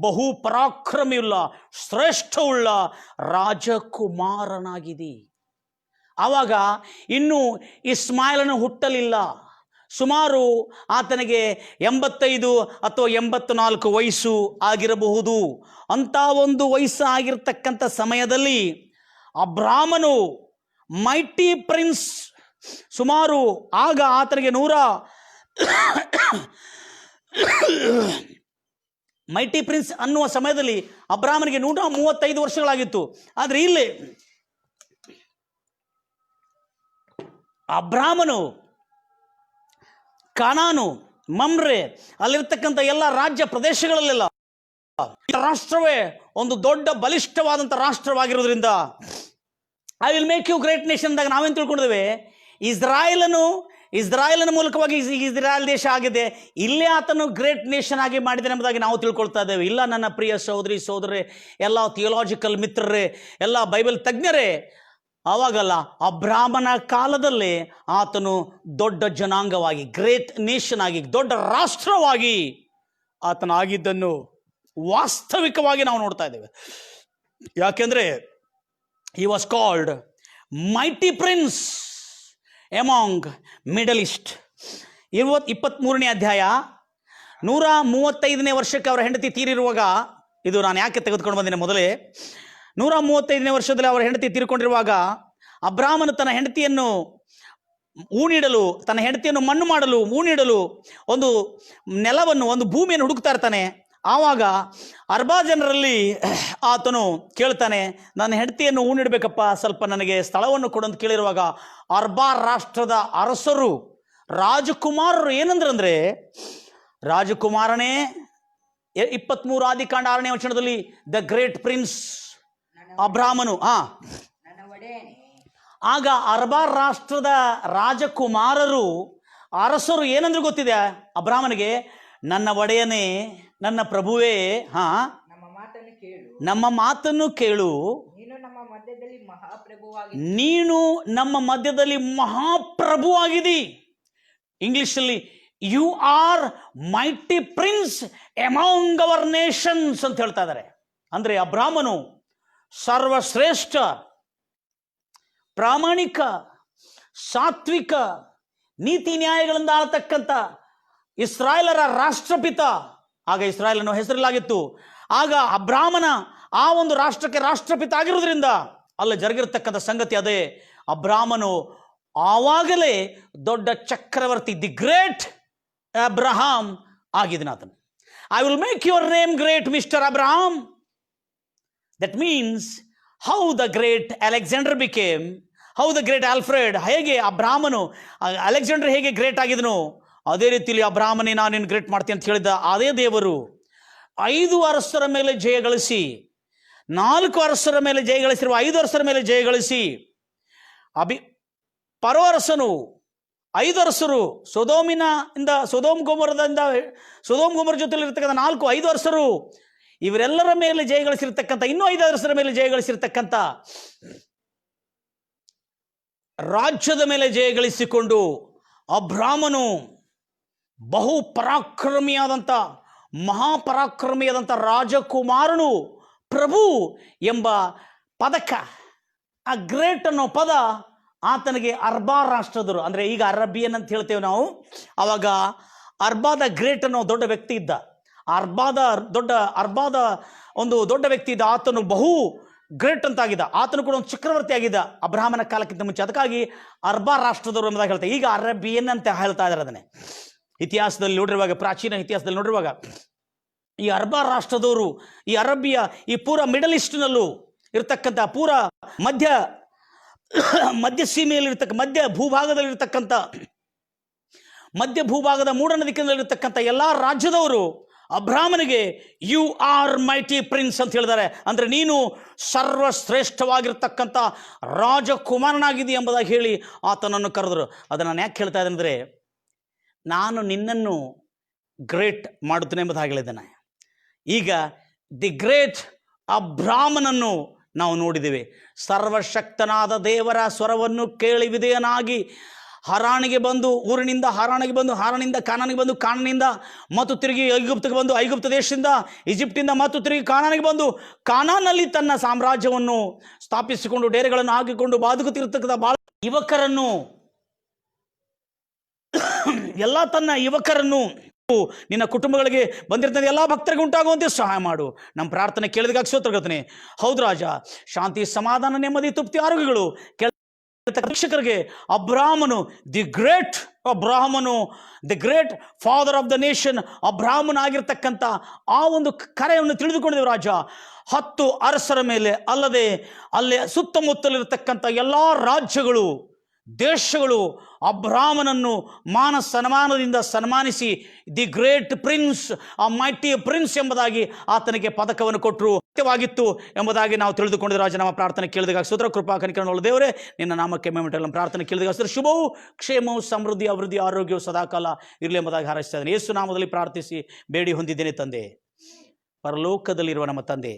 [SPEAKER 1] ಬಹು ಪರಾಕ್ರಮಿಯುಳ್ಳ ಶ್ರೇಷ್ಠವುಳ್ಳ ರಾಜಕುಮಾರನಾಗಿದಿ. ಆವಾಗ ಇನ್ನೂ ಇಸ್ಮಾಯಿಲನು ಹುಟ್ಟಲಿಲ್ಲ. ಸುಮಾರು ಆತನಿಗೆ 85 ಅಥವಾ 84 ವಯಸ್ಸು ಆಗಿರಬಹುದು. ಅಂಥ ಒಂದು ವಯಸ್ಸು ಆಗಿರ್ತಕ್ಕಂಥ ಸಮಯದಲ್ಲಿ ಅಬ್ರಾಮನು ಮೈಟಿ ಪ್ರಿನ್ಸ್, ಸುಮಾರು ಆಗ ಆತನಿಗೆ ಮೈಟಿ ಪ್ರಿನ್ಸ್ ಅನ್ನುವ ಸಮಯದಲ್ಲಿ ಅಬ್ರಾಮನಿಗೆ 135 ವರ್ಷಗಳಾಗಿತ್ತು. ಆದರೆ ಇಲ್ಲಿ ಅಬ್ರಾಮನು ಕಾನಾನು, ಮಮ್ರೆ, ಅಲ್ಲಿರ್ತಕ್ಕಂಥ ಎಲ್ಲ ರಾಜ್ಯ ಪ್ರದೇಶಗಳಲ್ಲೆಲ್ಲ ರಾಷ್ಟ್ರವೇ ಒಂದು ದೊಡ್ಡ ಬಲಿಷ್ಠವಾದಂಥ ರಾಷ್ಟ್ರವಾಗಿರೋದ್ರಿಂದ I will make you great nation ಅಂದಾಗ ನಾವೇನು ತಿಳ್ಕೊಂಡಿದ್ದೇವೆ, ಇಸ್ರಾಯೇಲನ ಮೂಲಕವಾಗಿ ಇಸ್ರಾಯೇಲ್ ದೇಶ ಆಗಿದೆ, ಇಲ್ಲೇ ಆತನು ಗ್ರೇಟ್ ನೇಷನ್ ಆಗಿ ಮಾಡಿದ್ದಾನೆ ಎಂಬುದಾಗಿ ನಾವು ತಿಳ್ಕೊಳ್ತಾ ಇದ್ದೇವೆ. ಇಲ್ಲ ನನ್ನ ಪ್ರಿಯ ಸಹೋದರರೇ, ಎಲ್ಲ ಥಿಯೋಲಾಜಿಕಲ್ ಮಿತ್ರರೇ, ಎಲ್ಲ ಬೈಬಲ್ ತಜ್ಞರೇ, ಆವಾಗಲ್ಲ, ಅಬ್ರಾಮನ ಕಾಲದಲ್ಲೇ ಆತನು ದೊಡ್ಡ ಜನಾಂಗವಾಗಿ, ಗ್ರೇಟ್ ನೇಷನ್ ಆಗಿ, ದೊಡ್ಡ ರಾಷ್ಟ್ರವಾಗಿ ಆತನಾಗಿದ್ದನ್ನು ವಾಸ್ತವಿಕವಾಗಿ ನಾವು ನೋಡ್ತಾ ಇದ್ದೇವೆ. ಯಾಕೆಂದರೆ he was called mighty prince among middle east. 23ನೇ ಅಧ್ಯಾಯ 135ನೇ ವರ್ಷಕ್ಕೆ ಅವರ ಹೆಂಡತಿ ತೀರಿರುವಾಗ, ಇದು ನಾನು ಯಾಕೆ ತೆಗೆದುಕೊಂಡು ಬಂದಿನಿ ಮೊದಲೇ, 135ನೇ ವರ್ಷದಲ್ಲಿ ಅವರ ಹೆಂಡತಿ ತೀರಿಕೊಂಡಿರುವಾಗ ಅಬ್ರಾಮನು ತನ್ನ ಹೆಂಡತಿಯನ್ನು ಮಣ್ಣು ಮಾಡಲು ಊಣಿಡಲು ಒಂದು ನೆಲವನ್ನು, ಒಂದು ಭೂಮಿಯನ್ನು ಹುಡುಕ್ತಾ ಇರ್ತಾನೆ. ಆವಾಗ ಅರ್ಬಾ ಜನರಲ್ಲಿ ಆತನು ಕೇಳ್ತಾನೆ, ನನ್ನ ಹೆಂಡತಿಯನ್ನು ಊಣಿಡ್ಬೇಕಪ್ಪ, ಸ್ವಲ್ಪ ನನಗೆ ಸ್ಥಳವನ್ನು ಕೊಡು ಅಂತ ಕೇಳಿರುವಾಗ ಅರ್ಬಾ ರಾಷ್ಟ್ರದ ಅರಸರು, ರಾಜಕುಮಾರರು ಏನಂದ್ರಂದ್ರೆ, ರಾಜಕುಮಾರನೇ 23 ಆದಿಕಾಂಡ 6ನೇ ವಚನದಲ್ಲಿ ದ ಗ್ರೇಟ್ ಪ್ರಿನ್ಸ್ ಅಬ್ರಾಮನು, ಆಗ ಅರ್ಬಾ ರಾಷ್ಟ್ರದ ರಾಜಕುಮಾರರು, ಅರಸರು ಏನಂದ್ರೆ ಗೊತ್ತಿದೆ ಅಬ್ರಾಮನಿಗೆ, ನನ್ನ ಒಡೆಯನೇ, ನನ್ನ ಪ್ರಭುವೇ, ನಮ್ಮ ಮಾತನ್ನು ಕೇಳು, ನೀನು ನಮ್ಮ ಮಧ್ಯದಲ್ಲಿ ಮಹಾಪ್ರಭುವಾಗಿದಿ. ಇಂಗ್ಲಿಷಲ್ಲಿ you are mighty prince among our nations ಅಂತ ಹೇಳ್ತಾ ಇದ್ದಾರೆ. ಅಂದರೆ ಅಬ್ರಾಮನು ಸರ್ವಶ್ರೇಷ್ಠ, ಪ್ರಾಮಾಣಿಕ, ಸಾತ್ವಿಕ, ನೀತಿ ನ್ಯಾಯಗಳಿಂದ ಆಳ್ತಕ್ಕಂಥ ಇಸ್ರಾಯೇಲರ ರಾಷ್ಟ್ರಪಿತ. ಆಗ ಇಸ್ರಾಯೇಲ್ ಅನ್ನೋ ಹೆಸರಿಲಾಗಿತ್ತು. ಆಗ ಅಬ್ರಾಮನ ಆ ಒಂದು ರಾಷ್ಟ್ರಕ್ಕೆ ರಾಷ್ಟ್ರಪಿತ ಆಗಿರೋದ್ರಿಂದ ಅಲ್ಲಿ ಜರುಗಿರ್ತಕ್ಕಂಥ ಸಂಗತಿ ಅದೇ, ಅಬ್ರಾಮನು ಆವಾಗಲೇ ದೊಡ್ಡ ಚಕ್ರವರ್ತಿ, ದಿ ಗ್ರೇಟ್ ಅಬ್ರಹಾಂ ಆಗಿದ್ದನಾತನು. I will make your name great mister Abraham. That means how the great Alexander became, how the great Alfred, ಹೇಗೆ ಅಬ್ರಾಹ್ಮನು ಅಲೆಕ್ಸಾಂಡರ್ ಹೇಗೆ ಗ್ರೇಟ್ ಆಗಿದನು, ಅದೇ ರೀತಿಯಲ್ಲಿ ಅಬ್ರಾಹ್ಮನೇ ನಾನು ನಿನ್ನ ಗ್ರೇಟ್ ಮಾಡ್ತೀನಿ ಅಂತ ಹೇಳಿದ ಅದೇ ದೇವರು 5 ಅರಸರ ಮೇಲೆ ಜಯಗಳಿಸಿ, 4 ಅರಸರ ಮೇಲೆ ಜಯಗಳಿಸಿರುವ 5 ಅರಸರ ಮೇಲೆ ಜಯಗಳಿಸಿ, ಫರೋ ಅರಸನು 5 ಅರಸರು, ಸೊದೋಮ್ ಗೊಮೋರ ಜೊತೆಲಿ ಇರ್ತಕ್ಕಂಥ 5 ಅರಸರು, ಇವರೆಲ್ಲರ ಮೇಲೆ ಜಯಗಳಿಸಿರ್ತಕ್ಕಂಥ ಇನ್ನೂ 5 ಅರಸರ ಮೇಲೆ ಜಯಗಳಿಸಿರ್ತಕ್ಕಂಥ ರಾಜ್ಯದ ಮೇಲೆ ಜಯಗಳಿಸಿಕೊಂಡು ಅಬ್ರಾಮನು ಬಹು ಪರಾಕ್ರಮಿಯಾದಂಥ ಮಹಾಪರಾಕ್ರಮಿಯಾದಂಥ ರಾಜಕುಮಾರನು, ಪ್ರಭು ಎಂಬ ಪದಕ, ಆ ಗ್ರೇಟ್ ಅನ್ನೋ ಪದ ಆತನಿಗೆ ಅರ್ಬಾ ರಾಷ್ಟ್ರದರು, ಅಂದರೆ ಈಗ ಅರಬಿಯನ್ ಅಂತ ಹೇಳ್ತೇವೆ ನಾವು, ಆವಾಗ ಅರ್ಬಾದ ಗ್ರೇಟ್ ಅನ್ನೋ ದೊಡ್ಡ ವ್ಯಕ್ತಿ ಇದ್ದ, ಅರ್ಬಾದ ಒಂದು ದೊಡ್ಡ ವ್ಯಕ್ತಿ ಇದ್ದ, ಆತನು ಬಹು ಗ್ರೇಟ್ ಅಂತಾಗಿದ್ದ, ಆತನು ಕೂಡ ಒಂದು ಚಕ್ರವರ್ತಿ ಆಗಿದ್ದ ಅಬ್ರಾಹ್ಮನ ಕಾಲಕ್ಕಿಂತ ಮುಂಚೆ. ಅದಕ್ಕಾಗಿ ಅರ್ಬಾ ರಾಷ್ಟ್ರದವರು ಎಂಬುದಾಗಿ ಹೇಳ್ತಾರೆ. ಈಗ ಅರಬಿಯನ್ ಅಂತ ಹೇಳ್ತಾ ಇದ್ದಾರೆ ಅದನ್ನೇ. ಇತಿಹಾಸದಲ್ಲಿ ನೋಡಿರುವಾಗ, ಪ್ರಾಚೀನ ಇತಿಹಾಸದಲ್ಲಿ ನೋಡಿರುವಾಗ ಈ ಅರ್ಬಾ ರಾಷ್ಟ್ರದವರು, ಈ ಅರಬಿಯ, ಈ ಪೂರ ಮಿಡಲ್ ಈಸ್ಟ್ನಲ್ಲೂ ಇರ್ತಕ್ಕಂಥ, ಪೂರ ಮಧ್ಯ ಸೀಮೆಯಲ್ಲಿರ್ತಕ್ಕ, ಮಧ್ಯ ಭೂಭಾಗದ ಮೂಡಣ ದಿಕ್ಕಿನಲ್ಲಿರ್ತಕ್ಕಂಥ ಎಲ್ಲ ರಾಜ್ಯದವರು ಅಬ್ರಾಹ್ಮನಿಗೆ ಯು ಆರ್ ಮೈಟಿ ಪ್ರಿನ್ಸ್ ಅಂತ ಹೇಳಿದ್ದಾರೆ. ಅಂದರೆ ನೀನು ಸರ್ವಶ್ರೇಷ್ಠವಾಗಿರ್ತಕ್ಕಂಥ ರಾಜಕುಮಾರನಾಗಿದ್ದೀ ಎಂಬುದಾಗಿ ಹೇಳಿ ಆತನನ್ನು ಕರೆದರು. ಅದನ್ನು ನಾನು ಯಾಕೆ ಹೇಳ್ತಾ ಇದ್ದೇನೆ ಅಂದರೆ, ನಾನು ನಿನ್ನನ್ನು ಗ್ರೇಟ್ ಮಾಡುತ್ತೇನೆ ಎಂಬುದಾಗಿ ಹೇಳಿದ್ದೇನೆ. ಈಗ ದಿ ಗ್ರೇಟ್ ಅಬ್ರಾಹ್ಮನನ್ನು ನಾವು ನೋಡಿದ್ದೇವೆ. ಸರ್ವಶಕ್ತನಾದ ದೇವರ ಸ್ವರವನ್ನು ಕೇಳಿ ವಿಧೇಯನಾಗಿ ಹಾರಾಣಿಗೆ ಬಂದು, ಊರಿನಿಂದ ಹಾರಾಣಿಗೆ ಬಂದು, ಹಾರಾನಿಂದ ಕಾನಾನಿಗೆ ಬಂದು, ಕಾನಾನಿಂದ ಮತ್ತು ತಿರುಗಿ ಐಗುಪ್ತಕ್ಕೆ ಬಂದು, ಐಗುಪ್ತ ದೇಶದಿಂದ ಈಜಿಪ್ಟಿಂದ ಮತ್ತು ತಿರುಗಿ ಕಾನಾನಿಗೆ ಬಂದು, ಕಾನಾನಲ್ಲಿ ತನ್ನ ಸಾಮ್ರಾಜ್ಯವನ್ನು ಸ್ಥಾಪಿಸಿಕೊಂಡು ಡೇರೆಗಳನ್ನು ಹಾಕಿಕೊಂಡು ಬಾದುಕುತ್ತಿರತಕ್ಕಂಥ ಭಾಳ ಯುವಕರನ್ನು, ಎಲ್ಲ ತನ್ನ ಯುವಕರನ್ನು, ನಿನ್ನ ಕುಟುಂಬಗಳಿಗೆ ಬಂದಿರ್ತಕ್ಕಂಥ ಎಲ್ಲ ಭಕ್ತರಿಗೆ ಉಂಟಾಗುವಂತೆ ಸಹಾಯ ಮಾಡು. ನಮ್ಮ ಪ್ರಾರ್ಥನೆ ಕೇಳಿದಾಗ ಸ್ತೋತ್ರಗತನೆ. ಹೌದು ರಾಜ, ಶಾಂತಿ, ಸಮಾಧಾನ, ನೆಮ್ಮದಿ, ತೃಪ್ತಿ, ಆರೋಗ್ಯಗಳು ವೀಕ್ಷಕರಿಗೆ ಅಬ್ರಾಹ್ಮನು the great father of the nation ಅಬ್ರಾಹ್ಮನ್ ಆಗಿರ್ತಕ್ಕಂಥ ಆ ಒಂದು ಕರೆಯನ್ನು ತಿಳಿದುಕೊಂಡಿದ್ದೇವೆ ರಾಜ. 10 ಅರಸರ ಮೇಲೆ ಅಲ್ಲದೆ ಅಲ್ಲೇ ಸುತ್ತಮುತ್ತಲಿರತಕ್ಕಂಥ ಎಲ್ಲ ರಾಜ್ಯಗಳು, ದೇಶಗಳು ಅಬ್ರಾಹ್ಮನನ್ನು ಸನ್ಮಾನದಿಂದ ಸನ್ಮಾನಿಸಿ ದಿ ಗ್ರೇಟ್ ಪ್ರಿನ್ಸ್, ಆ ಮೈಟಿ ಪ್ರಿನ್ಸ್ ಎಂಬುದಾಗಿ ಆತನಿಗೆ ಪದಕವನ್ನು ಕೊಟ್ಟರು. ಸತ್ಯವಾಗಿತ್ತು ಎಂಬುದಾಗಿ ನಾವು ತಿಳಿದುಕೊಂಡಿದ್ದ ರಾಜ. ನಮ್ಮ ಪ್ರಾರ್ಥನೆ ಕೇಳಿದಾಗ ಸ್ತೋತ್ರ, ಕೃಪಾ ಕನಿಕರಣ ದೇವರೇ, ನಿನ್ನ ನಾಮಕ್ಕೆ ಮಹಿಮೆಯುಂಟಲಿ. ಪ್ರಾರ್ಥನೆ ಕೇಳಿದಾಗ ಶುಭವು, ಕ್ಷೇಮವು, ಸಮೃದ್ಧಿ, ಅಭಿವೃದ್ಧಿ, ಆರೋಗ್ಯವು ಸದಾಕಾಲ ಇರಲಿ ಎಂಬುದಾಗಿ ಹಾರೈಸ್ತಾ ಇದ್ದೇನೆ. ಯೇಸು ನಾಮದಲ್ಲಿ ಪ್ರಾರ್ಥಿಸಿ ಬೇಡಿ ಹೊಂದಿದ್ದೇನೆ ತಂದೆ. ಪರಲೋಕದಲ್ಲಿರುವ ನಮ್ಮ ತಂದೆ,